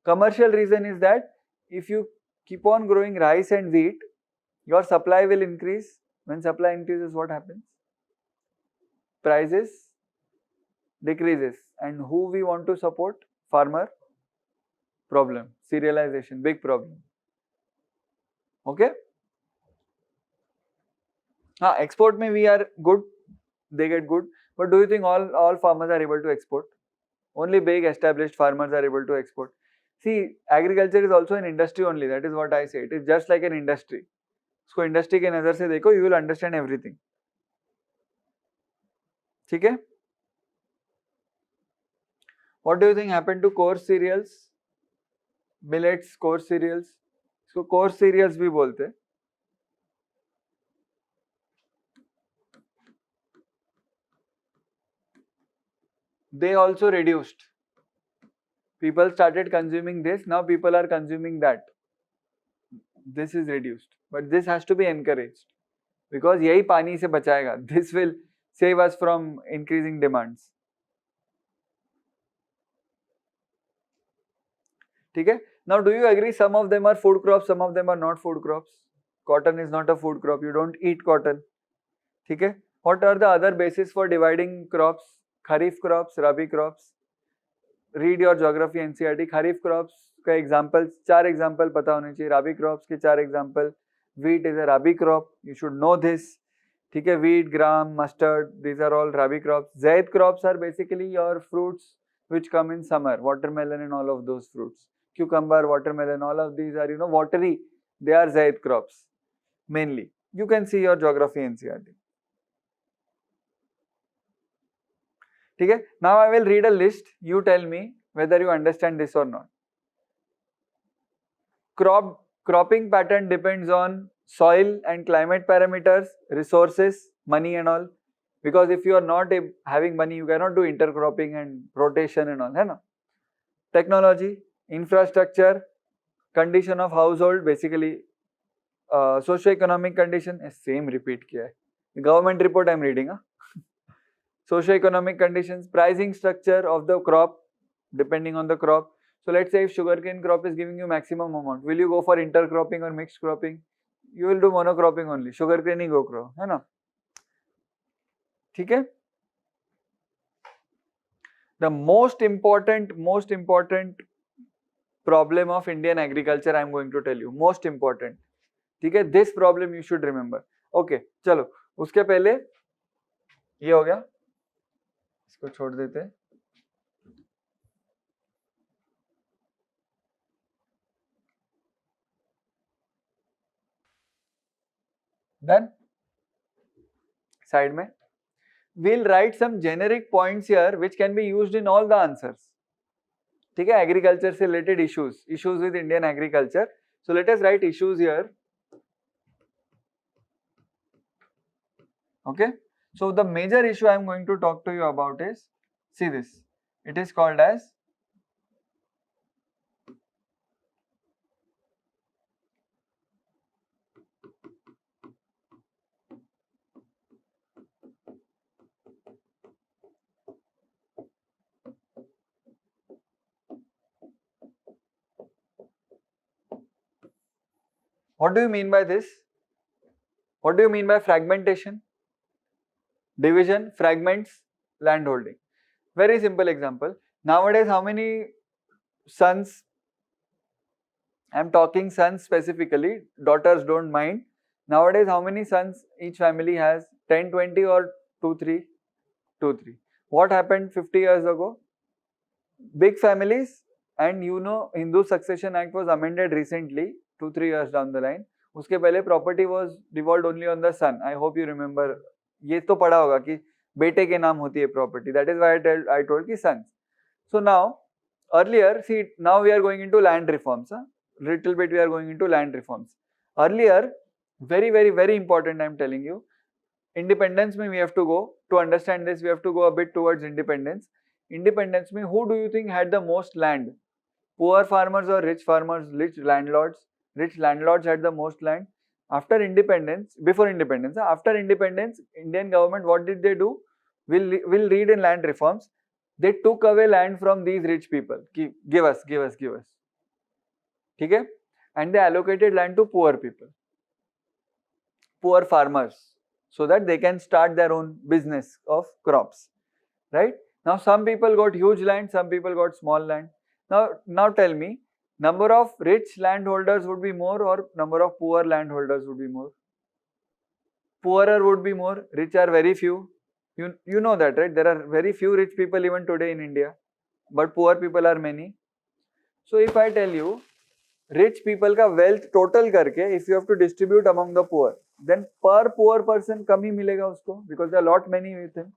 S1: Commercial reason is that if you keep on growing rice and wheat, your supply will increase. When supply increases, what happens? Prices decreases. And who we want to support? Farmer. Problem. Serialization, big problem. Okay? Export mein we are good, they get good. But do you think all farmers are able to export? Only big established farmers are able to export. See, agriculture is also an industry only. That is what I say. It is just like an industry. उसको industry के नजर से देखो, you will understand everything. ठीक है? What do you think happened to coarse cereals? Millets, coarse cereals. इसको coarse cereals भी बोलते हैं. They also reduced. People started consuming this. Now people are consuming that. This is reduced. But this has to be encouraged. Because यही पानी से बचाएगा. This will save us from increasing demands. ठीक है? Now do you agree some of them are food crops, some of them are not food crops? Cotton is not a food crop. You don't eat cotton. ठीक है? What are the other bases for dividing crops? Kharif crops, Rabi crops. Read your geography NCERT. Kharif crops का examples, 4 example पता होने चाहिए. Rabi crops के 4 example. Wheat is a Rabi crop. You should know this. ठीक है? Wheat, gram, mustard, these are all Rabi crops. Zaid crops are basically your fruits which come in summer. Watermelon and all of those fruits. Cucumber, watermelon, all of these are, watery. They are Zaid crops mainly. You can see your geography NCERT. ठीक है? Now I will read a list. You tell me whether you understand this or not. Cropping pattern depends on soil and climate parameters, resources, money and all. Because if you are not having money, you cannot do intercropping and rotation and all. है ना? Technology, infrastructure, condition of household, basically socio-economic condition. Same repeat किया है. Government report I am reading. Socio-economic conditions, pricing structure of the crop, depending on the crop. So let's say if sugarcane crop is giving you maximum amount, will you go for intercropping or mixed cropping? You will do monocropping only. Sugarcane he go grow, है ना? ठीक है? The most important problem of Indian agriculture I am going to tell you. Most important. ठीक है? This problem you should remember. Okay, चलो. उसके पहले ये हो गया. इसको छोड़ देते हैं. Done? Side में. We'll write some generic points here which can be used in all the answers. ठीक है? Agriculture से related issues with Indian agriculture. So let us write issues here. Okay? So the major issue I am going to talk to you about is, see this. It is called as what do you mean by this? What do you mean by fragmentation? Division, fragments, land holding. Very simple example. Nowadays, how many sons? I am talking sons specifically. Daughters don't mind. Nowadays, how many sons each family has? 10, 20 or 2, 3? 2, 3. What happened 50 years ago? big families, and you know Hindu Succession Act was amended recently, 2-3 years down the line. उसके पहले property was devolved only on the son. I hope you remember. ये तो पढ़ा होगा कि बेटे के नाम होती है property. That is why I told कि sons. So now, earlier, see, now we are going into land reforms. Little bit we are going into land reforms. Earlier, very, very, very important, I am telling you, independence mein we have to go. To understand this, we have to go a bit towards independence. Independence mein, who do you think had the most land? Poor farmers or rich farmers, rich landlords? Rich landlords had the most land. After independence, before independence, after independence, Indian government, what did they do? We'll read in land reforms. They took away land from these rich people. Give us. Okay? And they allocated land to poor people, poor farmers, so that they can start their own business of crops. Right? Now some people got huge land, some people got small land. Now tell me, number of rich landholders would be more or number of poor landholders would be more? Poorer would be more, rich are very few. You know that, right? There are very few rich people even today in India, but poor people are many. So if I tell you, rich people का wealth total करके, if you have to distribute among the poor, then per poor person कम ही मिलेगा उसको, because there are lot many with him.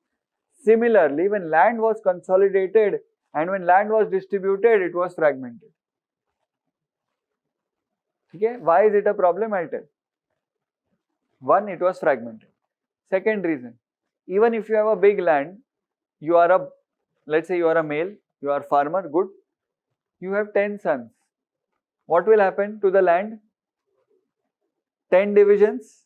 S1: Similarly, when land was consolidated and when land was distributed, it was fragmented. Okay? Why is it a problem? I'll tell. One, it was fragmented. Second reason, even if you have a big land, let's say you are a male, you are a farmer, good, you have 10 sons. What will happen to the land? 10 divisions.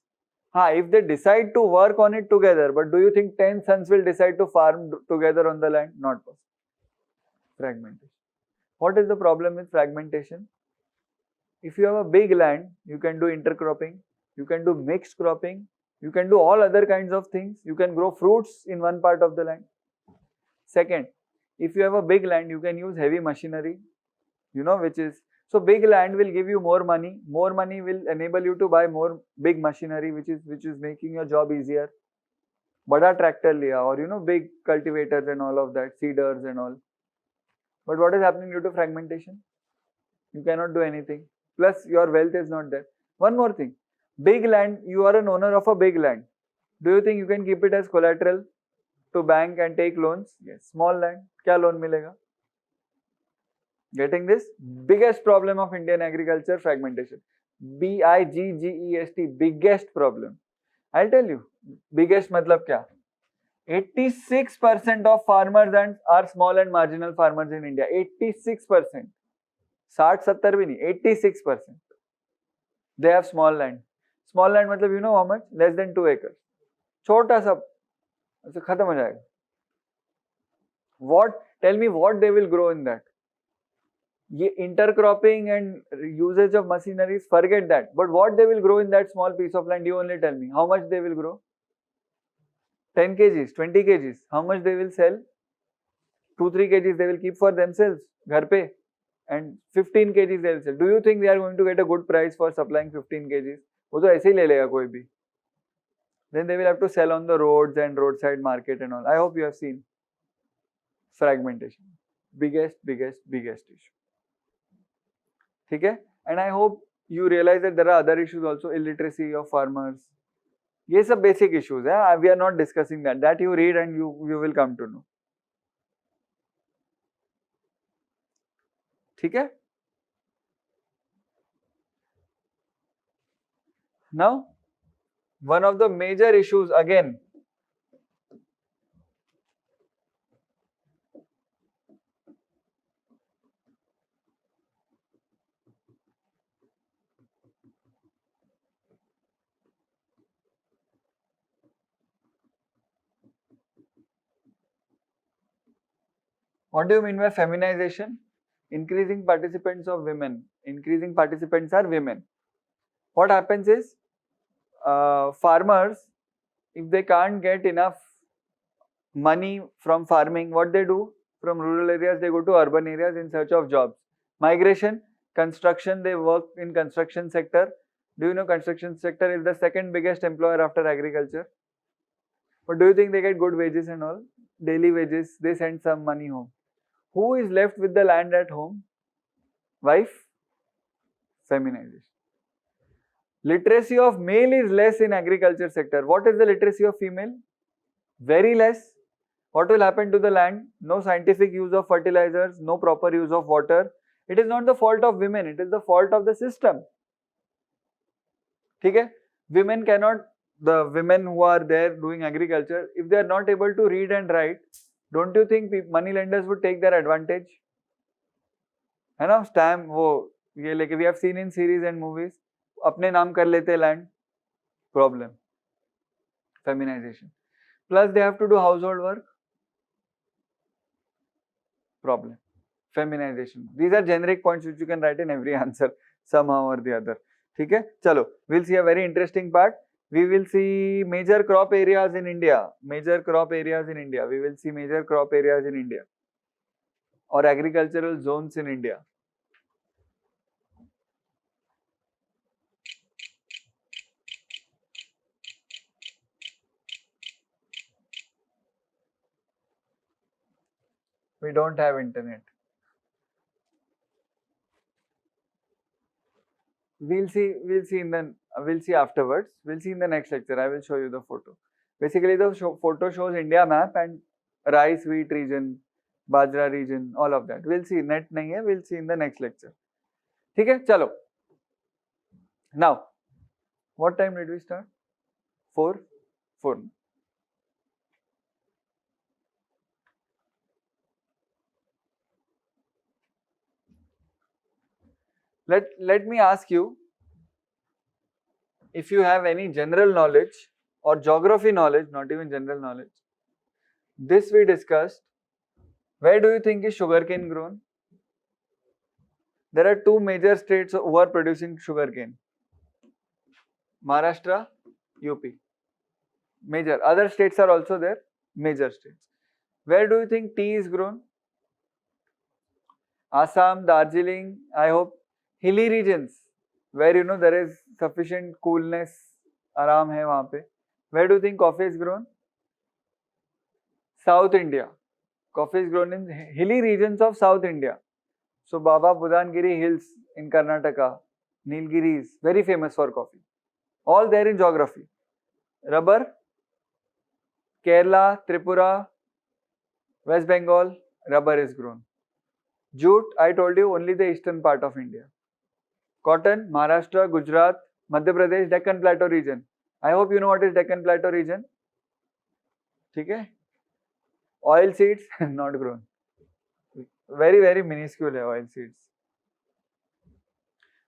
S1: If they decide to work on it together, but do you think 10 sons will decide to farm together on the land? Not possible. Fragmentation. What is the problem with fragmentation? If you have a big land, you can do intercropping, you can do mixed cropping, you can do all other kinds of things. You can grow fruits in one part of the land. Second, if you have a big land, you can use heavy machinery, so big land will give you more money. More money will enable you to buy more big machinery, which is making your job easier. Bada tractor liya, or big cultivators and all of that, seeders and all. But what is happening due to fragmentation? You cannot do anything. Plus, your wealth is not there. One more thing. Big land, you are an owner of a big land. Do you think you can keep it as collateral to bank and take loans? Yes. Small land, kya loan milega? Getting this? Biggest problem of Indian agriculture, fragmentation. BIGGEST, biggest problem. I'll tell you, biggest matlab kya? 86% of farmers are small and marginal farmers in India. 86%. 60-70 bhi nahi, 86%. They have small land. Small land matlab you know how much? Less than 2 acres. Chota sa, khatam ho jayega. Tell me what they will grow in that. Intercropping and usage of machineries, forget that. But what they will grow in that small piece of land, you only tell me. How much they will grow? 10 kgs, 20 kgs. How much they will sell? 2-3 kgs they will keep for themselves, ghar pe. And 15 kgs they will sell. Do you think they are going to get a good price for supplying 15 kgs? वो तो ऐसे ही ले लेगा कोई भी. Then they will have to sell on the roads and roadside market and all. I hope you have seen. Fragmentation. Biggest issue. Okay? And I hope you realize that there are other issues also. Illiteracy of farmers. These are basic issues. We are not discussing that. That you read and you will come to know. Okay? Now, one of the major issues again. What do you mean by feminization? Increasing participants of women. Increasing participants are women. What happens is, farmers, if they can't get enough money from farming, what they do? From rural areas, they go to urban areas in search of jobs. Migration, construction, they work in construction sector. Do you know construction sector is the second biggest employer after agriculture? But do you think they get good wages and all? Daily wages, they send some money home. Who is left with the land at home? Wife. Feminization. Literacy of male is less in agriculture sector. What is the literacy of female? Very less. What will happen to the land? No scientific use of fertilizers, no proper use of water. It is not the fault of women, it is the fault of the system. Okay? Women cannot, the women who are there doing agriculture, if they are not able to read and write, don't you think money lenders would take their advantage? है ना, stamp वो ये लेके, we have seen in series and movies, अपने नाम कर लेते land, problem, feminization. Plus they have to do household work, problem, feminization. These are generic points which you can write in every answer somehow or the other. ठीक है, चलो, we'll see a very interesting part. We will see major crop areas in India. Major crop areas in India. We will see major crop areas in India or agricultural zones in India. We don't have internet. We'll see afterwards. We'll see in the next lecture. I will show you the photo. Basically, the photo shows India map and rice, wheat region, bajra region, all of that. We'll see. Net nahi hai. We'll see in the next lecture. ठीक है, चलो. Now, what time did we start? 4. Let me ask you, if you have any general knowledge or geography knowledge, not even general knowledge, this we discussed. Where do you think is sugarcane grown? There are 2 major states who are producing sugarcane. Maharashtra, UP. Major. Other states are also there. Major states. Where do you think tea is grown? Assam, Darjeeling, I hope. Hilly regions, where you know there is sufficient coolness, आराम है वहाँ पे. Where do you think coffee is grown? South India. Coffee is grown in hilly regions of South India. So Baba Budangiri Hills in Karnataka, Nilgiri is very famous for coffee. All there in geography. Rubber, Kerala, Tripura, West Bengal, rubber is grown. Jute, I told you, only the eastern part of India. Cotton, Maharashtra, Gujarat, Madhya Pradesh, Deccan Plateau region. I hope you know what is Deccan Plateau region. ठीक है? Oil seeds, not grown. Very, very minuscule है oil seeds.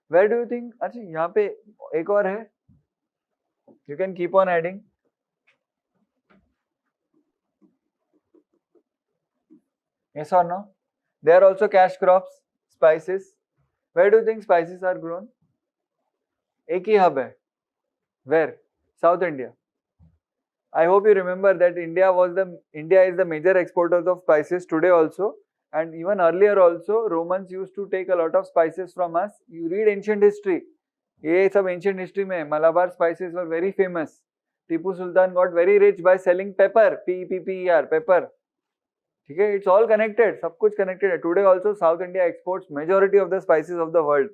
S1: Where do you think? अच्छा, यहाँ पे एक और है. You can keep on adding. Yes or no? There are also cash crops, spices. Where do you think spices are grown? एक ही hub है. Where? South India. I hope you remember that India is the major exporter of spices today also, and even earlier also. Romans used to take a lot of spices from us. You read ancient history. ये सब ancient history में Malabar spices were very famous. Tipu Sultan got very rich by selling pepper. P-E-P-P-E-R, pepper. ठीक है, it's all connected, सब कुछ connected है. Today also South India exports majority of the spices of the world.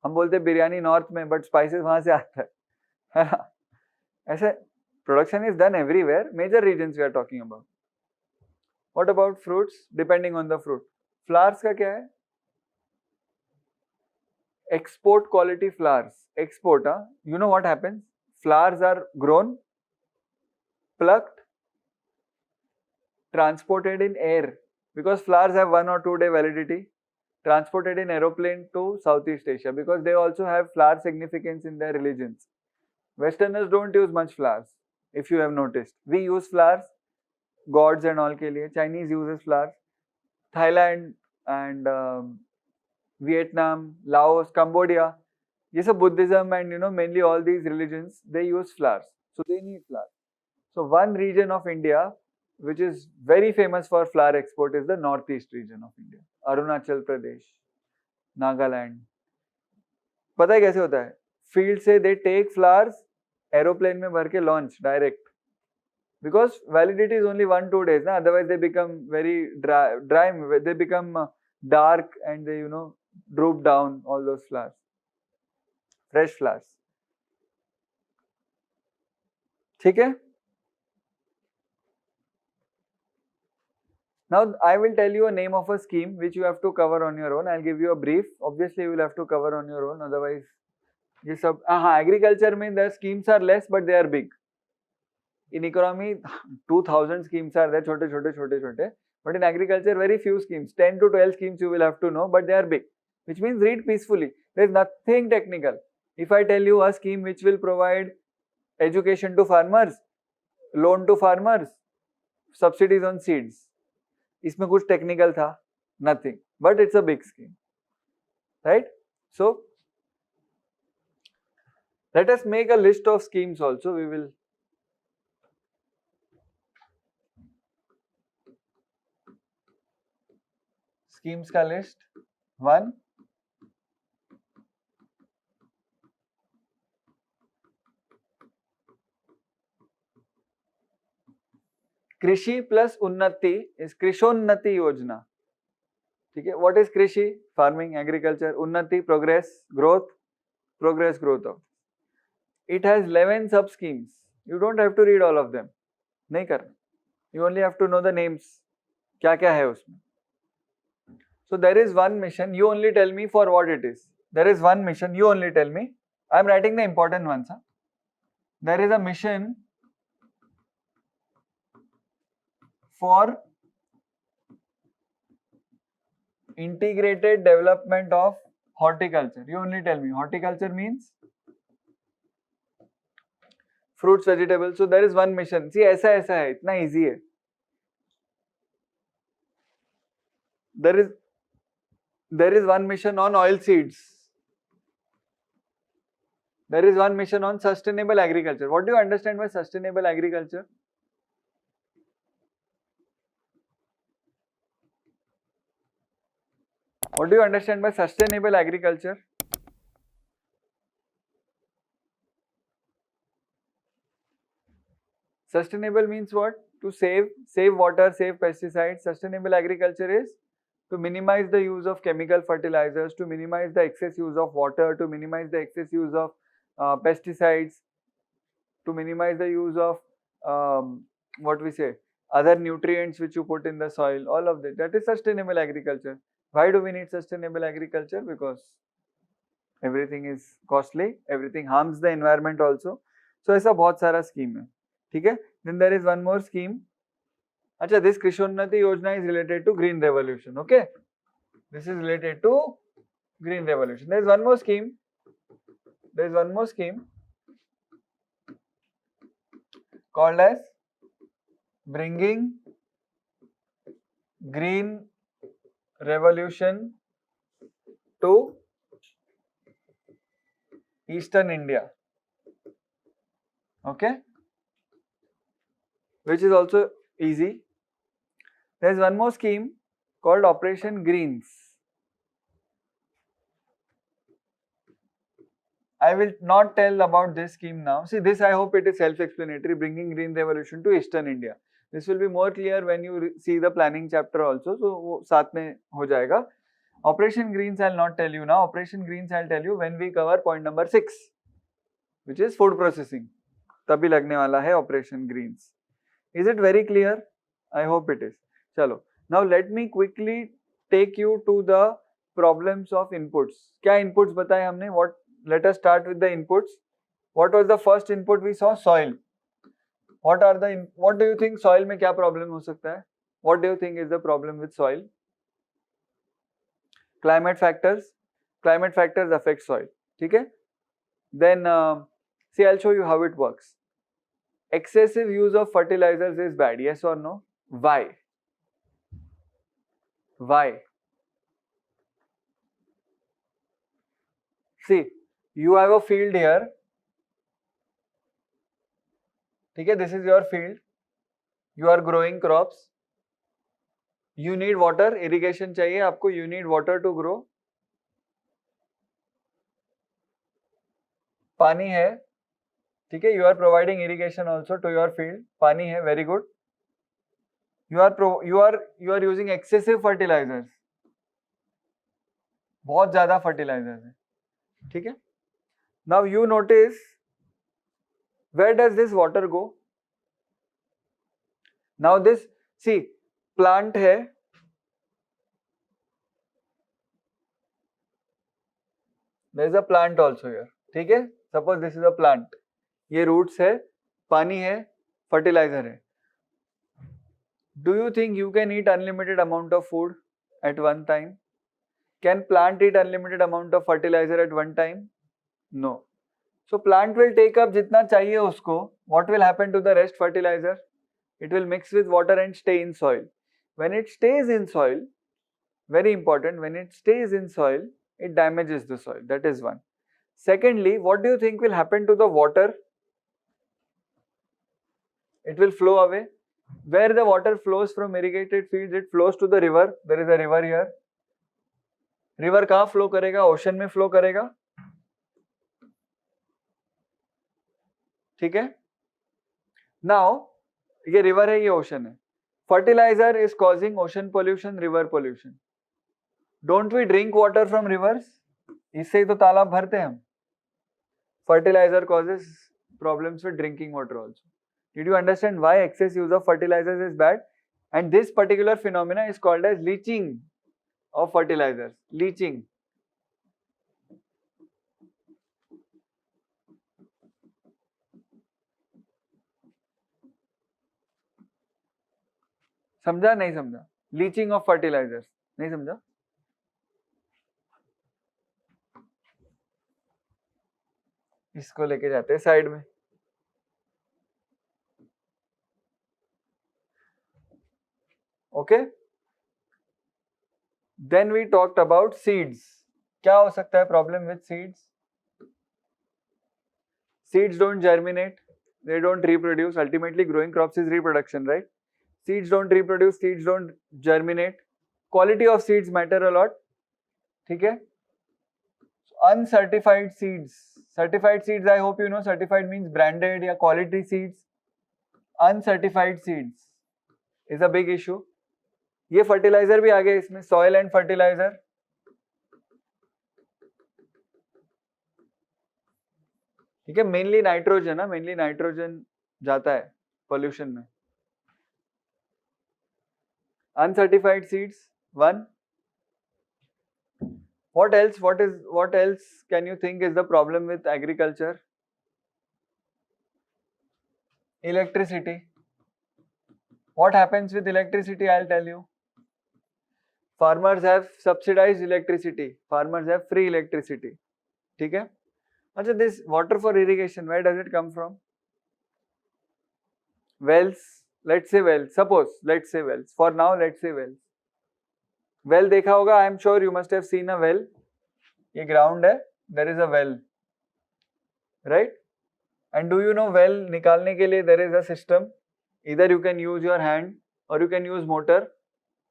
S1: हम बोलते हैं biryani north में, but spices वहाँ से आता है ना? ऐसे production is done everywhere. Major regions we are talking about. What about fruits? Depending on the fruit. Flowers का क्या है? Export quality flowers. Export, huh? You know what happens? Flowers are grown, plucked, transported in air, because flowers have 1 or 2 day validity, transported in aeroplane to Southeast Asia, because they also have flower significance in their religions. Westerners don't use much flowers, if you have noticed. We use flowers, gods and all के लिए. Chinese uses flowers. Thailand and Vietnam, Laos, Cambodia, ये सब Buddhism and mainly all these religions, they use flowers. So they need flowers. So one region of India which is very famous for flower export is the northeast region of India. Arunachal Pradesh, Nagaland. पता है कैसे होता है? Field से they take flowers, aeroplane में भर के launch direct. because validity is only 1-2 days, na? Otherwise they become very dry, they become dark and they droop down, all those flowers, fresh flowers. ठीक है? Now I will tell you a name of a scheme which you have to cover on your own. I'll give you a brief. Obviously you will have to cover on your own, otherwise ये सब agriculture में the schemes are less but they are big. In economy 2000 schemes are there, छोटे. But in agriculture very few schemes, 10 to 12 schemes you will have to know, but they are big. Which means read peacefully. There is nothing technical. If I tell you a scheme which will provide education to farmers, loan to farmers, subsidies on seeds, इसमें कुछ technical था? Nothing. But it's a big scheme. Right? So, let us make a list of schemes also. We will schemes का list. 1. कृषि plus उन्नति is कृषोन्नति योजना. ठीक है? What is कृषि? Farming, agriculture. उन्नति, progress, growth of. It has 11 sub schemes. You don't have to read all of them. नहीं करना. You only have to know the names. क्या क्या है उसमें. So there is one mission. You only tell me for what it is. There is one mission. You only tell me. I am writing the important ones. Huh? There is a mission for integrated development of horticulture. You only tell me. Horticulture means fruits, vegetables. So there is one mission. See, ऐसा है, इतना easy है. There is one mission on oil seeds. There is one mission on sustainable agriculture. What do you understand by sustainable agriculture? What do you understand by sustainable agriculture? Sustainable means what? To save water, save pesticides. Sustainable agriculture is to minimize the use of chemical fertilizers, to minimize the excess use of water, to minimize the excess use of pesticides, to minimize the use of other nutrients which you put in the soil, all of that. That is sustainable agriculture. Why do we need sustainable agriculture? Because everything is costly, everything harms the environment also. So ऐसा बहुत सारा scheme है. ठीक है? Then there is one more scheme. अच्छा, this Krishonnati Yojana is related to Green Revolution. Okay? This is related to Green Revolution. There is one more scheme. Called as Bringing Green Revolution to Eastern India. Okay? Which is also easy. There is one more scheme called Operation Greens. I will not tell about this scheme now. See, this I hope it is self-explanatory, bringing green revolution to Eastern India. This will be more clear when you see the planning chapter also. So, वो साथ में हो जाएगा. Operation Greens I will not tell you now. Operation Greens I will tell you when we cover point number 6, which is food processing. तभी लगने वाला है Operation Greens. Is it very clear? I hope it is. चलो. Now let me quickly take you to the problems of inputs. क्या inputs बताए हमने? What? Let us start with the inputs. What was the first input we saw? Soil. What do you think soil में क्या problem हो सकता है? What do you think is the problem with soil? Climate factors. Climate factors affect soil. ठीक है? Then see, I'll show you how it works. Excessive use of fertilizers is bad. Yes or no? Why? Why? See, you have a field here. Okay, this is your field. You are growing crops. You need water. Irrigation चाहिए आपको. You need water to grow. पानी है. ठीक है, you are providing irrigation also to your field, पानी है, very good. You are using excessive fertilizers, बहुत ज्यादा fertilizers है, ठीक है. Now you notice, where does this water go? Now this, see, plant है, there is a plant also here, ठीक है. Suppose this is a plant, ये roots है, पानी है, fertilizer है. Do you think you can eat unlimited amount of food at one time? Can plant eat unlimited amount of fertilizer at one time? No. So plant will take up जितना चाहिए उसको. What will happen to the rest fertilizer? It will mix with water and stay in soil. When it stays in soil, very important, when it stays in soil, it damages the soil. That is one. Secondly, what do you think will happen to the water? It will flow away. Where the water flows from irrigated fields, it flows to the river. There is a river here. River कहाँ flow करेगा? Ocean में flow करेगा. ठीक है? Now, ये river है, ये ocean है. Fertilizer is causing ocean pollution, river pollution. Don't we drink water from rivers? इससे ही तो तालाब भरते हैं हम. Fertilizer causes problems with drinking water also. Did you understand why excess use of fertilizers is bad? And this particular phenomena is called as leaching of fertilizers. Leaching. समझा नहीं समझा? Leaching of fertilizers. नहीं समझा? इसको लेके जाते हैं side में. Okay. Then we talked about seeds. क्या हो सकता है problem with seeds? Seeds don't germinate, they don't reproduce. Ultimately, growing crops is reproduction, right? Seeds don't reproduce, seeds don't germinate. Quality of seeds matter a lot. ठीक है? Uncertified seeds. Certified seeds, I hope you know, certified means branded या quality seeds. Uncertified seeds is a big issue. ये fertiliser भी आ गया इसमें, soil and fertiliser. ठीक है, mainly nitrogen है, मेनली नाइट्रोजन जाता है पोल्यूशन में. Uncertified seeds, one. What else can you think is the problem with agriculture? Electricity. What happens with electricity? I'll tell you. Farmers have subsidized electricity. Farmers have free electricity. ठीक है? अच्छा, this water for irrigation, where does it come from? Wells. Let's say wells. Suppose, let's say wells. For now, let's say wells. Well देखा होगा. I am sure you must have seen a well. ये ground है. There is a well. Right? And do you know well निकालने के लिए there is a system. Either you can use your hand or you can use motor.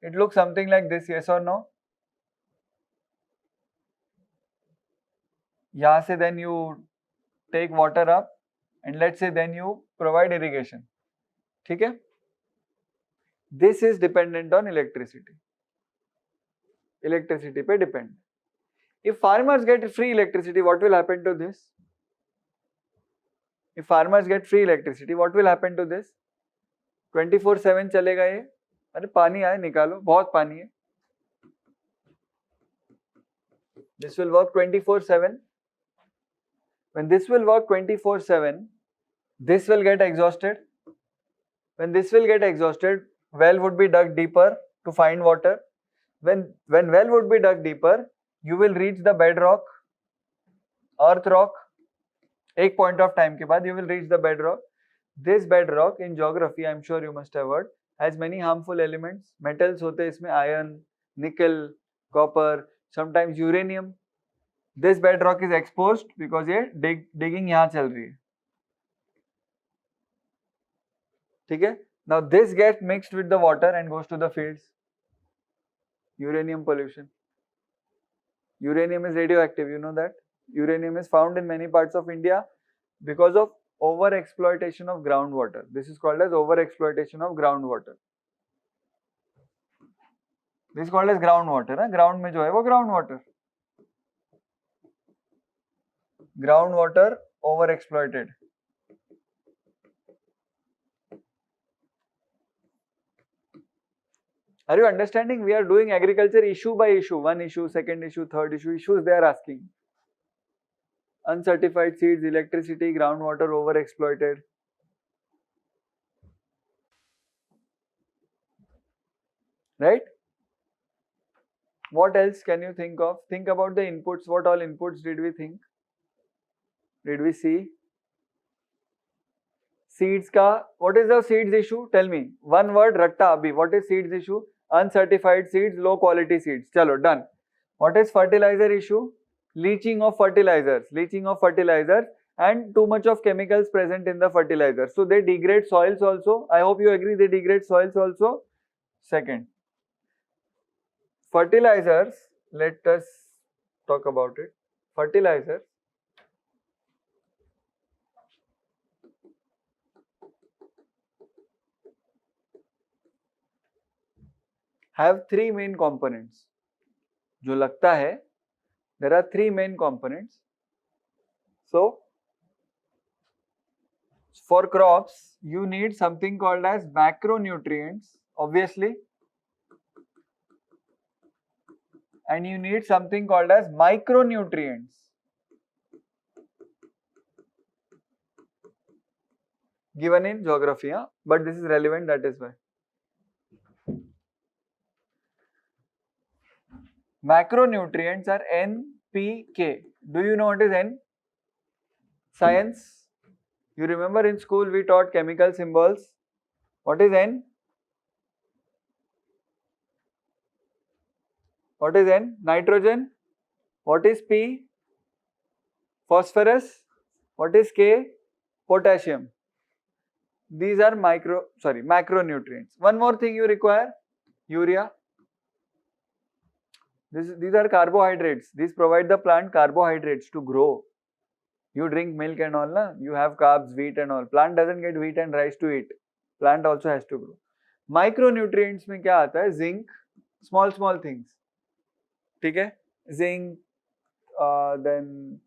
S1: It looks something like this, yes or no? यहाँ से then you take water up and let's say then you provide irrigation. ठीक है? This is dependent on electricity. Electricity पे depend. If farmers get free electricity, what will happen to this? If farmers get free electricity, what will happen to this? 24/7 चलेगा ये. अरे पानी आए निकालो, बहुत पानी है. This will work 24/7. When this will work 24/7, this will get exhausted. When this will get exhausted, well would be dug deeper to find water. When well would be dug deeper, you will reach the bedrock, earth rock. एक point of time के बाद you will reach the bedrock. This bedrock in geography, I am sure you must have heard, has many harmful elements. Metals होते हैं इसमें, iron, nickel, copper, sometimes uranium. This bedrock is exposed because ये digging यहाँ चल रही है. ठीक है? Now this gets mixed with the water and goes to the fields. Uranium pollution. Uranium is radioactive, you know that. Uranium is found in many parts of India because of over exploitation of groundwater. This is called as over exploitation of groundwater. This is called as groundwater. Ground में जो है वो groundwater. Groundwater over exploited. Are you understanding? We are doing agriculture issue by issue. One issue, second issue, third issue. Issues they are asking. Uncertified seeds, electricity, groundwater over exploited. Right? What else can you think of? Think about the inputs. What all inputs did we think? Did we see? Seeds ka, what is the seeds issue? Tell me. One word, ratta abhi. What is seeds issue? Uncertified seeds, low quality seeds. Chalo, done. What is fertilizer issue? Leaching of fertilizers. Leaching of fertilizers and too much of chemicals present in the fertilizer. So they degrade soils also. I hope you agree they degrade soils also. Second. Fertilizers, let us talk about it. Fertilizers have three main components. जो लगता है, there are three main components. So, for crops, you need something called as macronutrients, obviously. And you need something called as micronutrients. Given in geography, but this is relevant, that is why. Macronutrients are NPK. Do you know what is N? Science. You remember in school we taught chemical symbols. What is N? What is N? Nitrogen. What is P? Phosphorus. What is K? Potassium. These are macronutrients. One more thing you require, urea. These are carbohydrates. These provide the plant carbohydrates to grow. You drink milk and all, na? You have carbs, wheat and all. Plant doesn't get wheat and rice to eat. Plant also has to grow. Micronutrients में क्या आता है? Zinc, small things. ठीक है? Zinc, then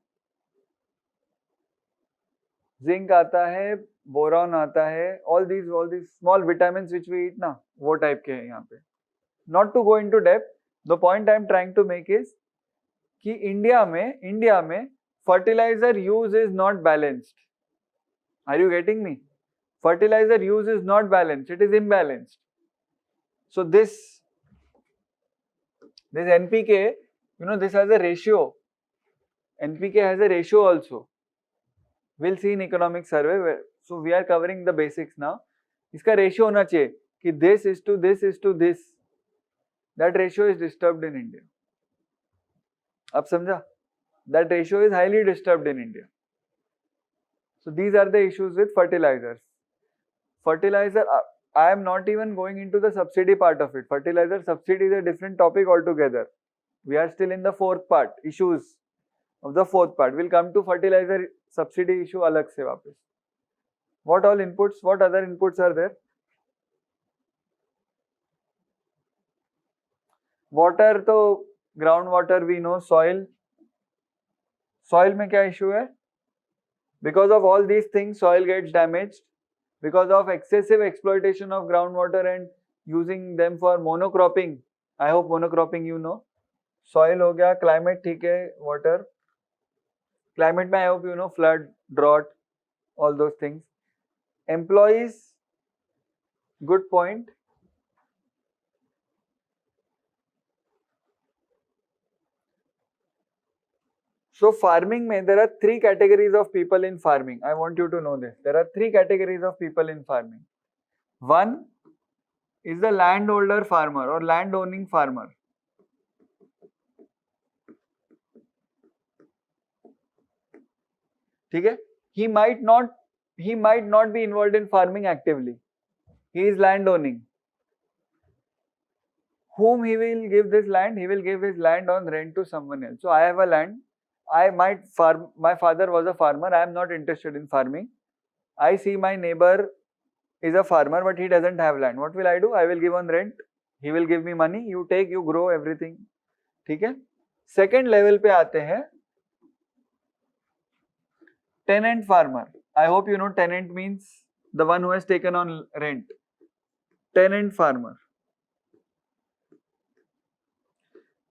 S1: zinc आता है, boron आता है, all these small vitamins which we eat ना, वो type के हैं यहाँ पे. Not to go into depth, the point I am trying to make is कि India में fertilizer use is not balanced. Are you getting me? Fertilizer use is not balanced, it is imbalanced. So this NPK, you know, this has a ratio. NPK has a ratio also. We'll see in economic survey. So we are covering the basics now. इसका ratio होना चाहिए कि this is to this is to this. That ratio is disturbed in India. अब समझा? That ratio is highly disturbed in India. So these are the issues with fertilizers. Fertilizer, I am not even going into the subsidy part of it. Fertilizer subsidy is a different topic altogether. We are still in the fourth part, issues of the fourth part. We'll come to fertilizer subsidy issue अलग से वापस. What all inputs, what other inputs are there? Water तो ground water we know, soil. Soil में क्या issue है? Because of all these things, soil gets damaged. Because of excessive exploitation of groundwater and using them for monocropping. I hope monocropping you know. Soil हो गया, climate ठीक है, water. Climate में I hope you know, flood, drought, all those things. Employees, good point. So farming mein, there are three categories of people in farming. I want you to know this. There are three categories of people in farming. One is the landholder farmer or land owning farmer. ठीक है? He might not be involved in farming actively. He is land owning. Whom he will give this land? He will give his land on rent to someone else. So I have a land. My father was a farmer. I am not interested in farming. I see my neighbor is a farmer but he doesn't have land. What will I do? I will give on rent. He will give me money. You take, you grow everything. ठीक है. Second level पे आते हैं. Tenant farmer. I hope you know tenant means the one who has taken on rent. Tenant farmer.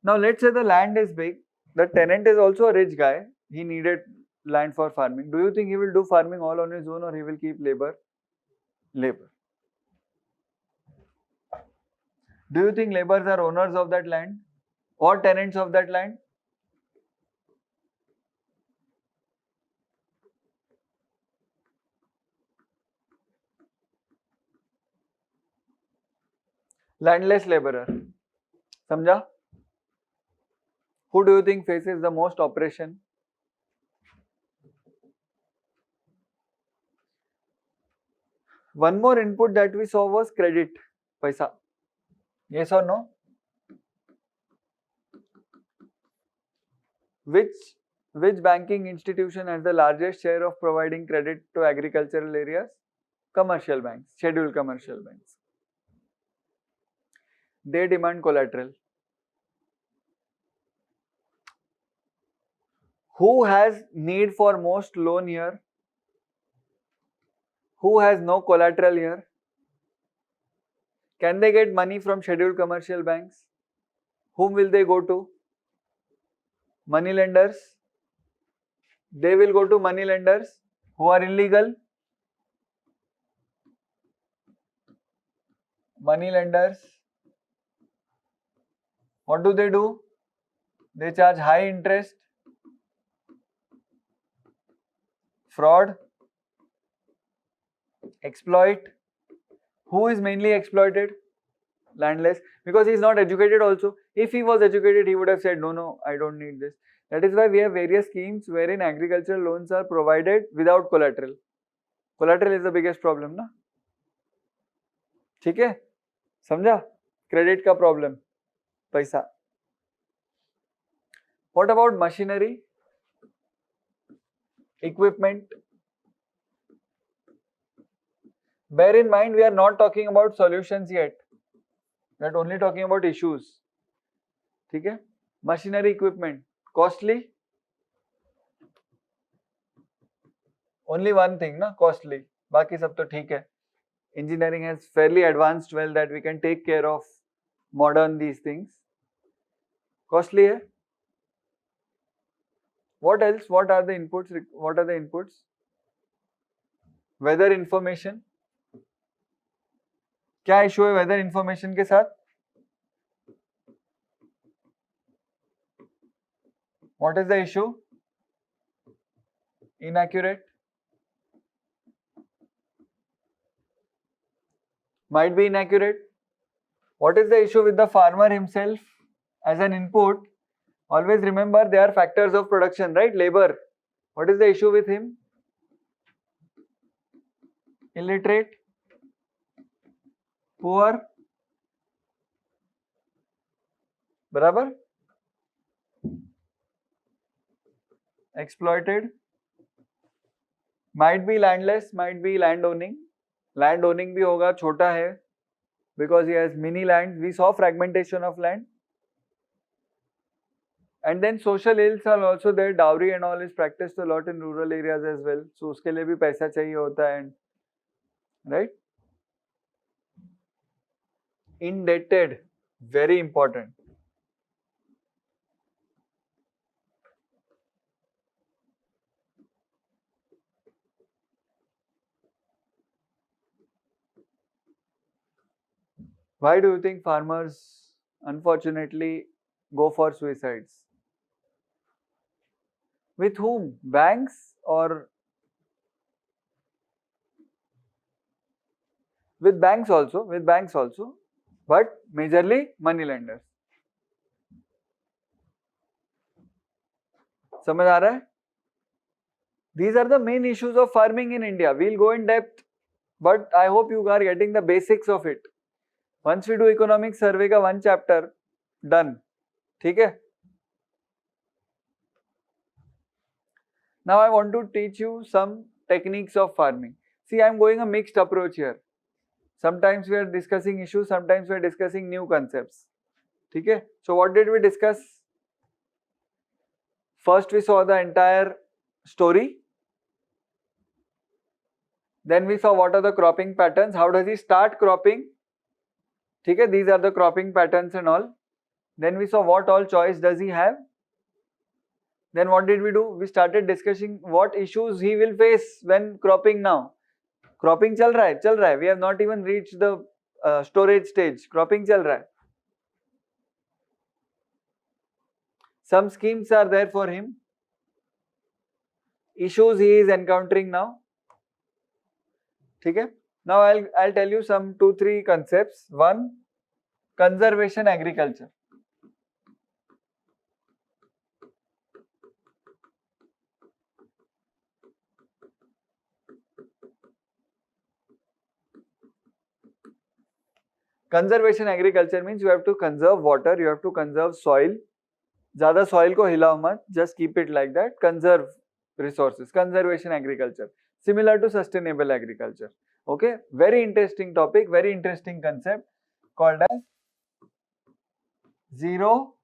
S1: Now let's say the land is big. The tenant is also a rich guy. He needed land for farming. Do you think he will do farming all on his own or he will keep labor? Labor. Do you think laborers are owners of that land or tenants of that land? Landless laborer. Samjha? Who do you think faces the most oppression? One more input that we saw was credit, paisa. Yes or no? Which banking institution has the largest share of providing credit to agricultural areas? Commercial banks, scheduled commercial banks. They demand collateral. Who has need for most loan here? Who has no collateral here? Can they get money from scheduled commercial banks? Whom will they go to? Money lenders. They will go to money lenders who are illegal. Money lenders. What do? They charge high interest. Fraud. Exploit. Who is mainly exploited? Landless, because he is not educated also. If he was educated, he would have said, no, I don't need this. That is why we have various schemes wherein agricultural loans are provided without collateral. Collateral is the biggest problem, na? ठीक है? समझा? Credit का problem, पैसा. What about machinery? Equipment? Bear in mind, we are not talking about solutions yet. We are only talking about issues. ठीक है? Machinery, equipment, costly. Only one thing, na, costly. बाकी सब तो ठीक है. Engineering has fairly advanced well that we can take care of modern these things. Costly है. What else? What are the inputs? Weather information. क्या issue है weather information के साथ? What is the issue? Inaccurate. Might be inaccurate. What is the issue with the farmer himself as an input? Always remember they are factors of production, right? Labor. What is the issue with him? Illiterate. Poor. बराबर. Exploited. Might be landless, might be land owning. Land owning भी होगा, छोटा है, because he has mini lands. We saw fragmentation of land. And then social ills are also there. Dowry and all is practiced a lot in rural areas as well. So उसके लिए भी पैसा चाहिए होता है, right? Indebted, very important. Why do you think farmers unfortunately go for suicides? With whom? Banks or with banks also, but majorly money lenders. समझ आ रहा है? These are the main issues of farming in India. We'll go in depth, but I hope you are getting the basics of it. Once we do economic survey का one chapter, done. ठीक है? Now I want to teach you some techniques of farming. See, I am going a mixed approach here. Sometimes we are discussing issues, sometimes we are discussing new concepts. Okay? So what did we discuss? First we saw the entire story. Then we saw what are the cropping patterns. How does he start cropping? Okay? These are the cropping patterns and all. Then we saw what all choice does he have. Then what did we do? We started discussing what issues he will face when cropping now. Cropping चल रहा है. We have not even reached the storage stage. Cropping चल रहा है. Some schemes are there for him. Issues he is encountering now. Okay? Now I'll tell you some 2-3 concepts. One, conservation agriculture. Conservation agriculture means you have to conserve water, you have to conserve soil. ज़्यादा soil को हिलाओ मत, just keep it like that. Conserve resources. Conservation agriculture. Similar to sustainable agriculture. Okay, very interesting topic, very interesting concept called as zero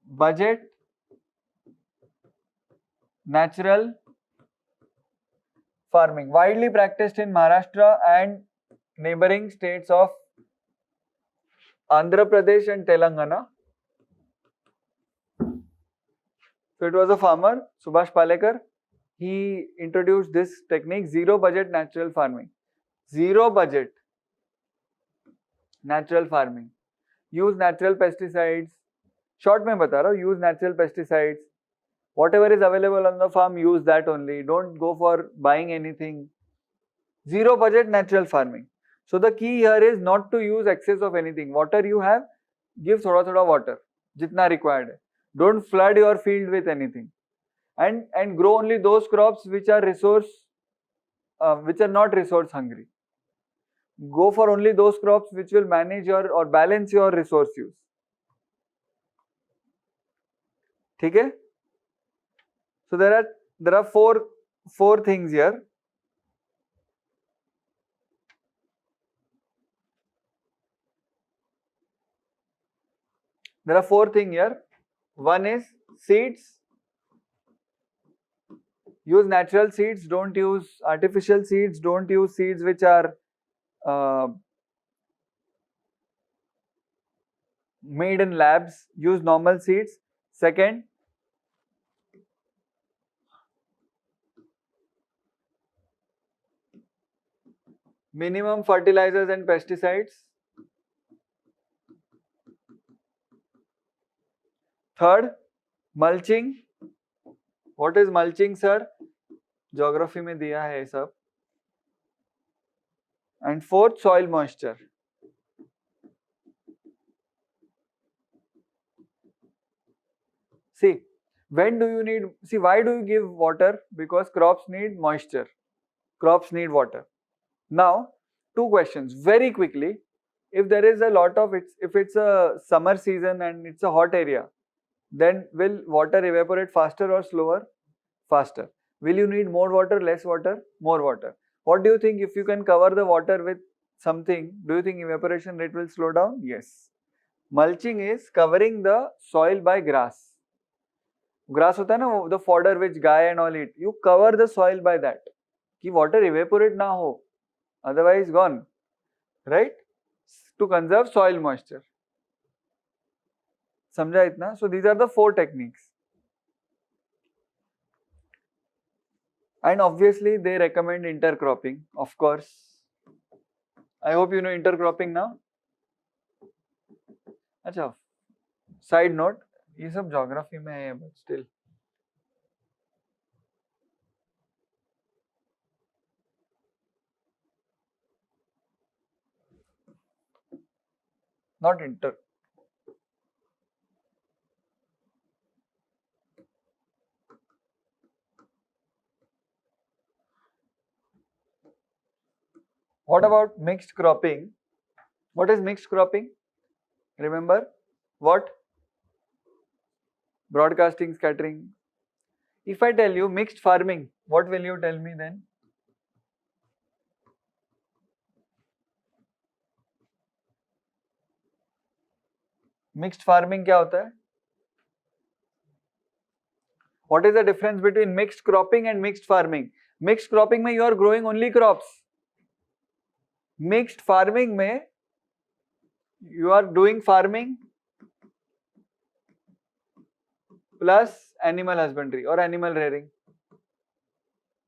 S1: budget natural farming, widely practiced in Maharashtra and neighboring states of Andhra Pradesh and Telangana. So it was a farmer, Subhash Palekar. He introduced this technique, zero budget natural farming. Zero budget natural farming. Use natural pesticides. Short में बता रहा हूँ, use natural pesticides. Whatever is available on the farm, use that only. Don't go for buying anything. Zero budget natural farming. So the key here is not to use excess of anything. Water you have, give thoda water, jitna required hai. Don't flood your field with anything. And grow only those crops which are not resource hungry. Go for only those crops which will manage your or balance your resource use. Okay? So there are four things here. There are 4 things here. One is seeds. Use natural seeds. Don't use artificial seeds. Don't use seeds which are made in labs. Use normal seeds. Second, minimum fertilizers and pesticides. Third, mulching. What is mulching, sir? Geography में दिया है सब. And fourth, soil moisture. See, why do you give water? Because crops need moisture. Crops need water. Now, 2 questions very quickly. If there is a lot of if it's a summer season and it's a hot area, then will water evaporate faster or slower? Faster. Will you need more water, less water? More water. What do you think if you can cover the water with something, do you think evaporation rate will slow down? Yes. Mulching is covering the soil by grass. Grass होता है ना, the fodder which guy and all eat. You cover the soil by that. कि water evaporate ना हो. Otherwise gone. Right? To conserve soil moisture. समझा इतना? So these are the 4 techniques. And obviously they recommend intercropping, of course. I hope you know intercropping now. अच्छा, side note, ये सब geography में है, but still. Not inter. What about mixed cropping? What is mixed cropping? Remember what? Broadcasting, scattering. If I tell you mixed farming, what will you tell me then? Mixed farming क्या होता है? What is the difference between mixed cropping and mixed farming? Mixed cropping में you are growing only crops. Mixed farming में you are doing farming plus animal husbandry or animal rearing.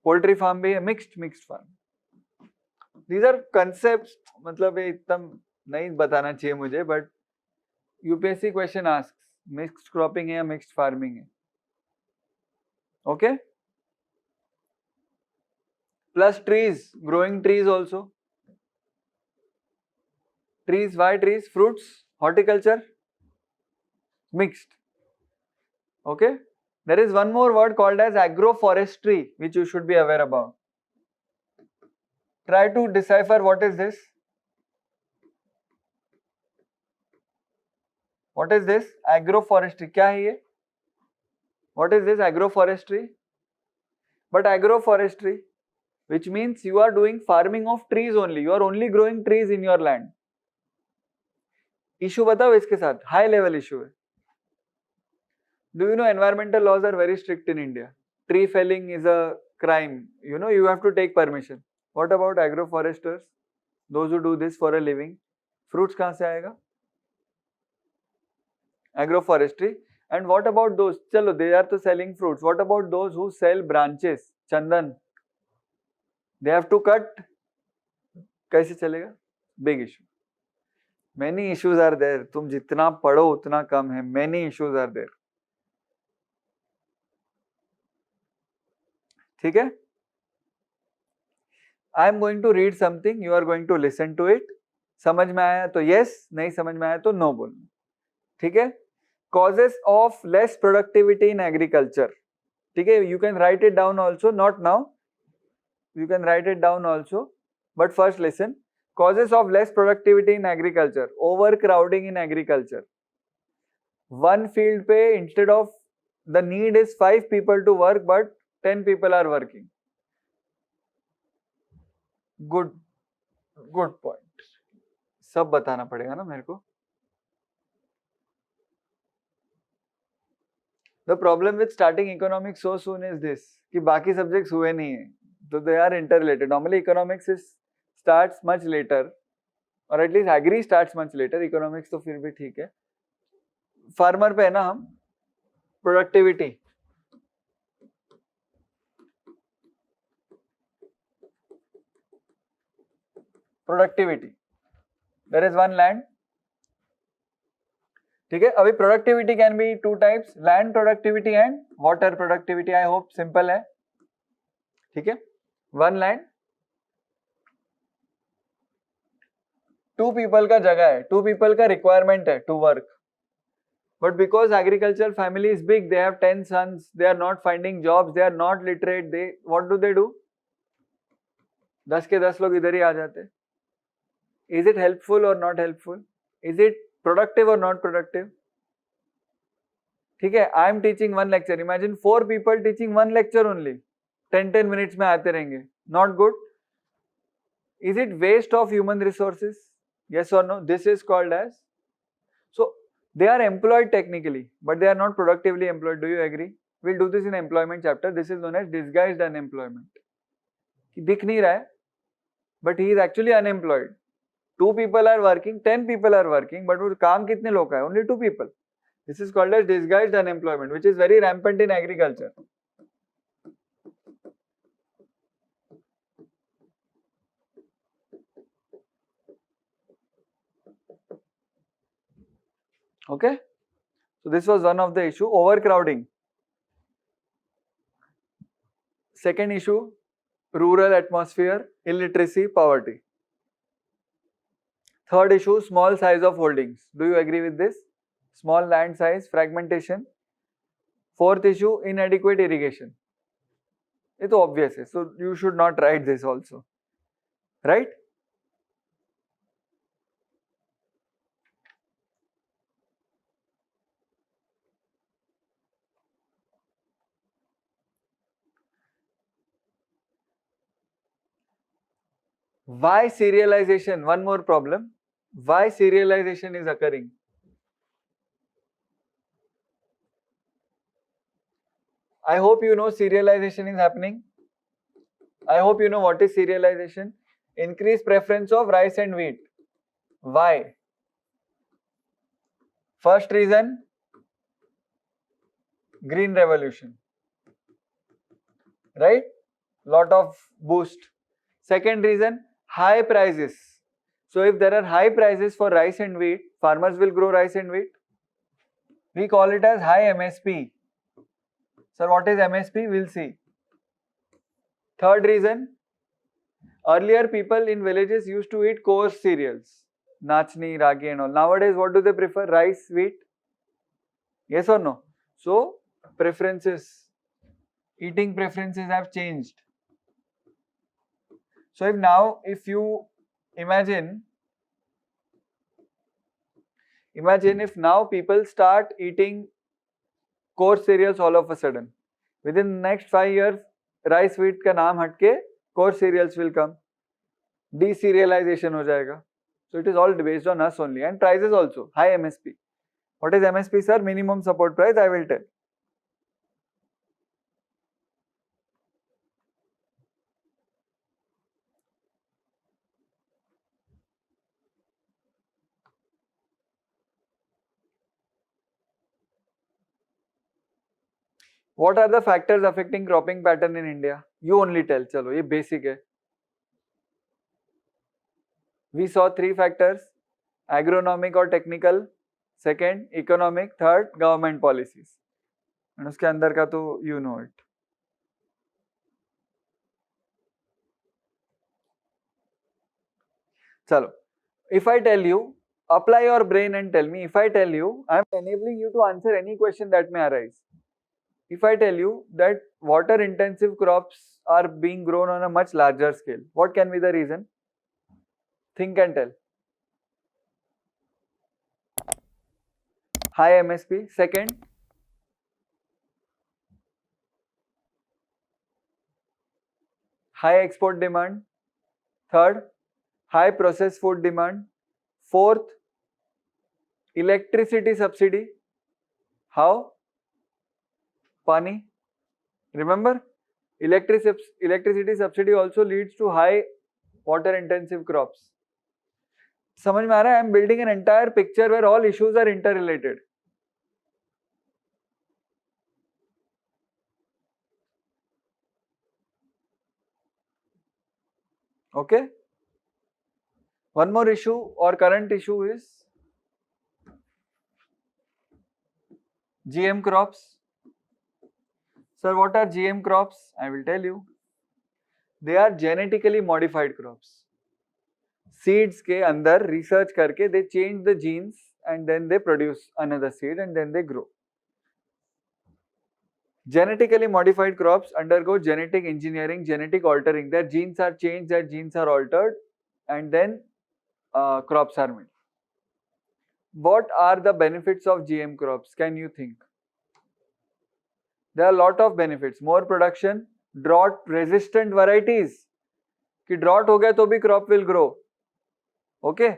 S1: Poultry farm भी है, mixed farm. These are concepts, मतलब ये इतना नहीं बताना चाहिए मुझे, but UPSC question asks mixed cropping है या mixed farming है. Okay? Plus trees, growing trees also. Trees, why trees? Fruits, horticulture, mixed. Okay? There is one more word called as agroforestry, which you should be aware about. Try to decipher what is this. What is this? Agroforestry. क्या है ये? What is this agroforestry? But agroforestry, which means you are doing farming of trees only. You are only growing trees in your land. Issue बताओ इसके साथ. High level issue है. Do you know environmental laws are very strict in India? Tree felling is a crime. You know, you have to take permission. What about agroforesters? Those who do this for a living. Fruits कहाँ से आएगा? Agroforestry. And what about those? चलो, they are to selling fruits. What about those who sell branches? Chandan. They have to cut. कैसे चलेगा? Big issue. Many issues are there. तुम जितना पढ़ो उतना कम है. Many issues are there. ठीक है? I am going to read something. You are going to listen to it. समझ में आया तो yes, नहीं समझ में आया तो no बोलना. ठीक है? Causes of less productivity in agriculture. ठीक है? You can write it down also. Not now. You can write it down also. But first listen. Causes of less productivity in agriculture. Overcrowding in agriculture. One field पे instead of the need is 5 people to work, but 10 people are working. Good point. सब बताना पड़ेगा ना मेरे को. The problem with starting economics so soon is this कि बाकी subjects हुए नहीं है, तो they are interrelated. Normally economics starts much later, or at least agri starts much later. Economics तो फिर भी ठीक है. Farmer पे है ना हम. Productivity. There is one land. ठीक है? अभी productivity can be 2 types, land productivity and water productivity. I hope simple है. ठीक है? वन लैंड, 2 पीपल का जगह है, 2 पीपल का रिक्वायरमेंट है to work, but because agriculture family is big, they have 10 sons, they are not finding jobs, they are not literate, they what do? 10 के 10 लोग इधर ही आ जाते. Is it helpful or not helpful? Is it productive or not productive? ठीक है? I am teaching one lecture. Imagine 4 people teaching one lecture only. 10 minutes में आते रहेंगे. Not good. Is it waste of human resources? Yes or no? This is called as. So they are employed technically, but they are not productively employed. Do you agree? We'll do this in employment chapter. This is known as disguised unemployment. दिख नहीं रहा है, but he is actually unemployed. 2 people are working, 10 people are working, but वो काम कितने लोग का है? Only 2 people. This is called as disguised unemployment, which is very rampant in agriculture. Okay? So this was one of the issue, overcrowding. Second issue, rural atmosphere, illiteracy, poverty. Third issue, small size of holdings. Do you agree with this? Small land size, fragmentation. Fourth issue, inadequate irrigation. ये तो obvious है, so you should not write this also, right? Why serialization? One more problem. Why serialization is occurring? I hope you know serialization is happening. I hope you know what is serialization. Increased preference of rice and wheat. Why? First reason, green revolution. Right? Lot of boost. Second reason, high prices. So if there are high prices for rice and wheat, farmers will grow rice and wheat. We call it as high MSP. Sir, what is MSP? We'll see. Third reason, earlier people in villages used to eat coarse cereals, nachni, ragi and all. Nowadays, what do they prefer? Rice, wheat? Yes or no? So, preferences, eating preferences have changed. So, if you imagine if now people start eating coarse cereals all of a sudden, within the next 5 years, rice wheat का नाम हटके coarse cereals will come, deserialization हो जाएगा. So it is all based on us only, and prices also, high MSP. What is MSP, sir? Minimum support price, I will tell. What are the factors affecting cropping pattern in India? You only tell. चलो ये basic है. We saw 3 factors: agronomic or technical, second economic, third government policies. And उसके अंदर का तो you know it. चलो, if I tell you, apply your brain and tell me. If I tell you, I am enabling you to answer any question that may arise. If I tell you that water intensive crops are being grown on a much larger scale, what can be the reason? Think and tell. High MSP. Second, high export demand. Third, high processed food demand. Fourth, electricity subsidy. How? Pani. Remember, electricity subsidy also leads to high water intensive crops. समझ में आ रहा है? I am building an entire picture where all issues are interrelated. Okay? One more issue or current issue is GM crops. Sir, what are GM crops? I will tell you. They are genetically modified crops. Seeds के अंदर research करके they change the genes and then they produce another seed and then they grow. Genetically modified crops undergo genetic engineering, genetic altering. Their genes are changed, their genes are altered, and then crops are made. What are the benefits of GM crops? Can you think? There are a lot of benefits. More production, drought resistant varieties. कि drought हो गया तो भी crop will grow. Okay.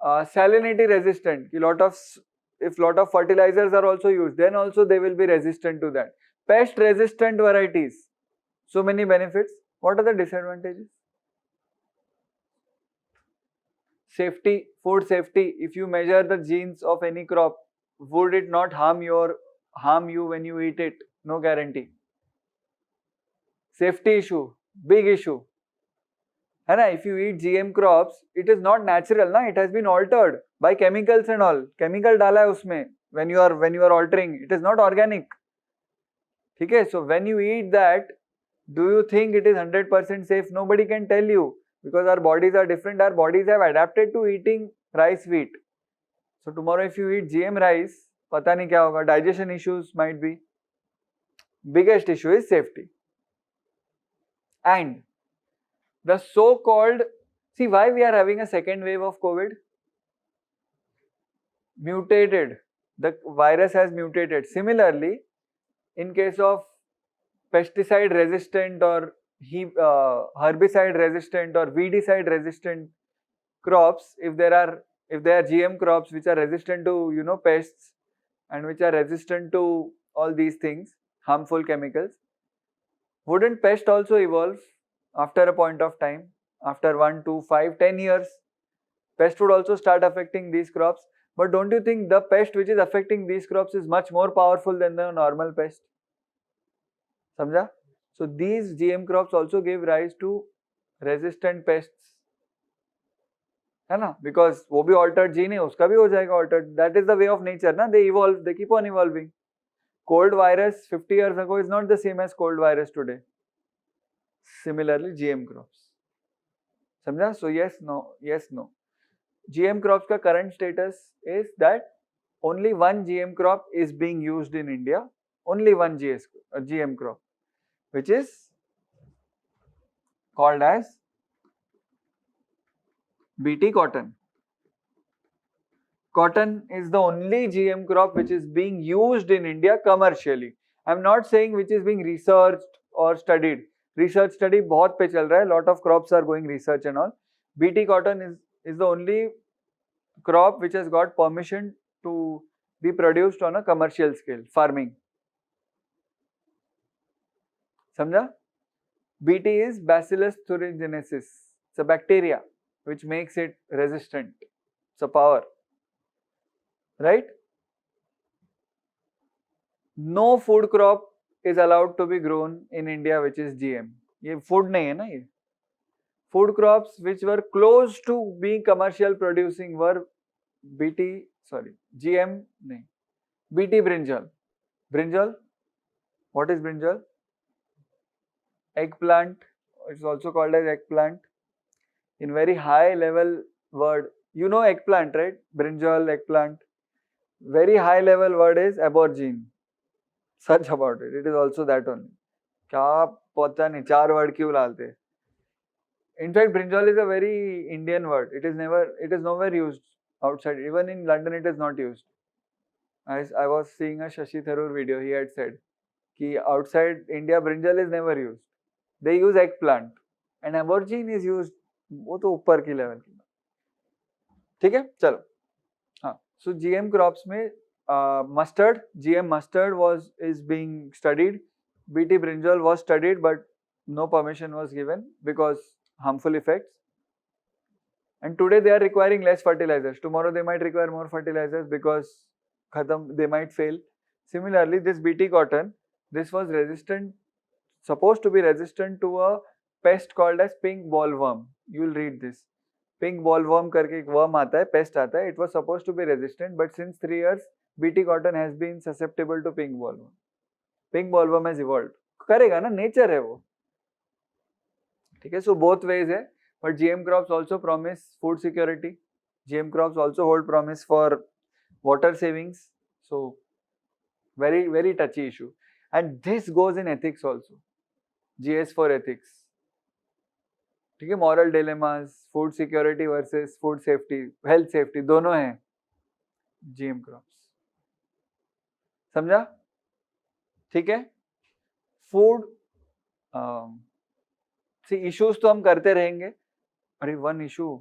S1: Salinity resistant. If lot of fertilizers are also used, then also they will be resistant to that. Pest resistant varieties. So many benefits. What are the disadvantages? Safety, food safety. If you measure the genes of any crop, would it not harm you when you eat it? No guarantee. Safety issue, big issue. है ना? If you eat GM crops, it is not natural, ना? It has been altered by chemicals and all. Chemical डाला है उसमें. When you are altering, it is not organic. ठीक है? So when you eat that, do you think it is 100% safe? Nobody can tell you, because our bodies are different. Our bodies have adapted to eating rice wheat. So tomorrow if you eat GM rice, पता नहीं क्या होगा. Digestion issues might be. Biggest issue is safety. And the so-called, see why we are having a second wave of COVID? Mutated. The virus has mutated. Similarly, in case of pesticide resistant or herbicide resistant or weedicide resistant crops, if there are GM crops which are resistant to pests and which are resistant to all these things, harmful chemicals. Wouldn't pest also evolve after a point of time? After 1, 2, 5, 10 years, pest would also start affecting these crops. But don't you think the pest which is affecting these crops is much more powerful than the normal pest? समझा? So these GM crops also give rise to resistant pests, है ना? Because वो भी altered gene है, उसका भी हो जाएगा altered. That is the way of nature, ना? They evolve, they keep on evolving. Cold virus 50 years ago is not the same as cold virus today. Similarly, GM crops. समझा? So yes, no. GM crops का current status is that only one GM crop is being used in India. Only one GM crop, which is called as BT cotton. Cotton is the only GM crop which is being used in India commercially. I am not saying which is being researched or studied. Research study बहुत पे चल रहा है. Lot of crops are going research and all. BT cotton is the only crop which has got permission to be produced on a commercial scale, farming. समझा? BT is Bacillus thuringiensis. It's a bacteria which makes it resistant. It's a power. Right? No food crop is allowed to be grown in India which is GM. ये food नहीं है ना ये. Food crops which were close to being commercial producing were GM नहीं. BT brinjal. Brinjal? What is brinjal? Eggplant. It's also called as eggplant. In very high level word. You know eggplant, right? Brinjal, eggplant. Very high level word is aubergine. Search about it. It is also that only. क्या पता नहीं 4 word क्यों डालते? In fact, brinjal is a very Indian word. It is nowhere used outside. Even in London, it is not used. I was seeing a Shashi Tharoor video. He had said कि outside India, brinjal is never used. They use eggplant. And aubergine is used. वो तो ऊपर की level की. ठीक है? चलो. हाँ. So GM crops में GM mustard is being studied. BT brinjal was studied, but no permission was given because harmful effects. And today they are requiring less fertilizers. Tomorrow they might require more fertilizers because they might fail. Similarly, this BT cotton, this was supposed to be resistant to a pest called as pink bollworm. You will read this. Pink bollworm करके एक worm आता है, pest आता है. It was supposed to be resistant, but since 3 years, BT cotton has been susceptible to pink bollworm. Pink bollworm has evolved. करेगा ना, nature है वो. ठीक है, so both ways है. But GM crops also promise food security. GM crops also hold promise for water savings. So very, very touchy issue. And this goes in ethics also. GS for ethics. ठीक है, moral dilemmas, food security versus food safety, health safety, दोनों हैं GM crops. समझा? ठीक है? Food issues तो हम करते रहेंगे. अरे one issue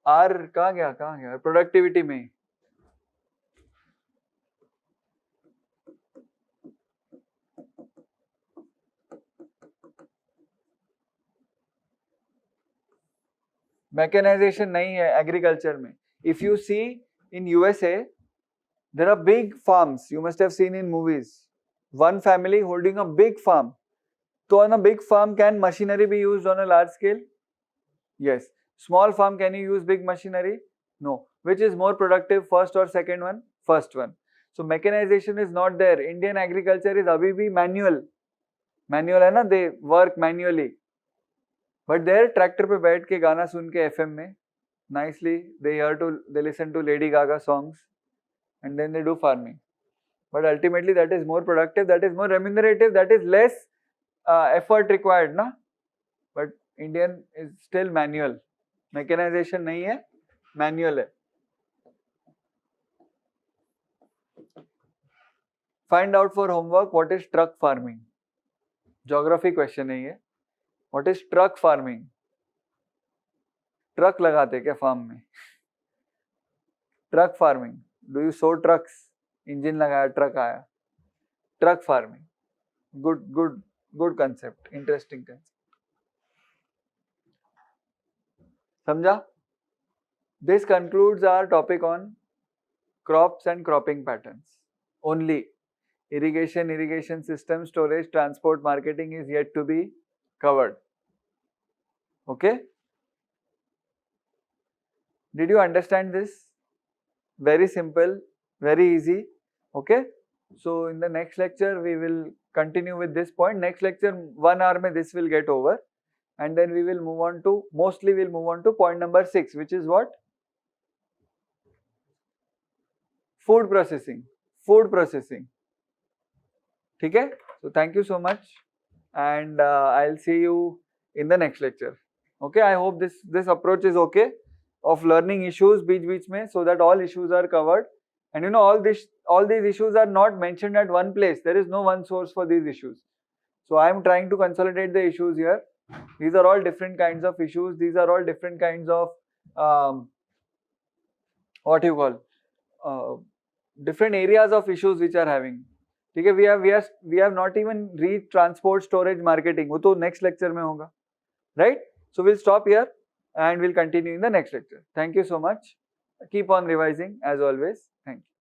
S1: कहाँ गया प्रोडक्टिविटी में. मैकेनाइजेशन नहीं है एग्रीकल्चर में. If you see in USA there are big farms. You must have seen in movies. One family holding a big farm. So on a big farm, can machinery be used on a large scale? Yes. Small farm, can you use big machinery? No. Which is more productive, first or second one? First one. So mechanization is not there. Indian agriculture is abhi bhi manual. Manual है ना, they work manually. But there tractor पे बैठ के गाना सुन के FM में nicely they listen to Lady Gaga songs and then they do farming. But ultimately that is more productive, that is more remunerative, that is less effort required ना. But Indian is still manual. Mechanization नहीं है, manual है. Find out for homework what is truck farming. Geography question नहीं है. What is truck farming? Truck लगाते क्या farm में? Truck farming. Do you sow trucks? Engine लगाया, ट्रक आया. truck farming. Good concept, interesting concept. Samjha? This concludes our topic on crops and cropping patterns. Only irrigation system, storage, transport, marketing is yet to be covered. Okay? Did you understand this? Very simple, very easy. Okay? So in the next lecture we will continue with this point. Next lecture 1 hour mein this will get over, and then we will move on to, mostly we'll move on to point number 6, which is what? Food processing. Okay? So thank you so much, and I'll see you in the next lecture. Okay, I hope this approach is okay of learning issues beech mein, so that all issues are covered. And you know, all these issues are not mentioned at one place. There is no one source for these issues. So I am trying to consolidate the issues here. These are all different kinds of issues. These are all different kinds of what you call different areas of issues which are having. Okay, we have not even reached transport, storage, marketing. वो तो next lecture में होगा, right? So we'll stop here and we'll continue in the next lecture. Thank you so much. Keep on revising as always. Thank you.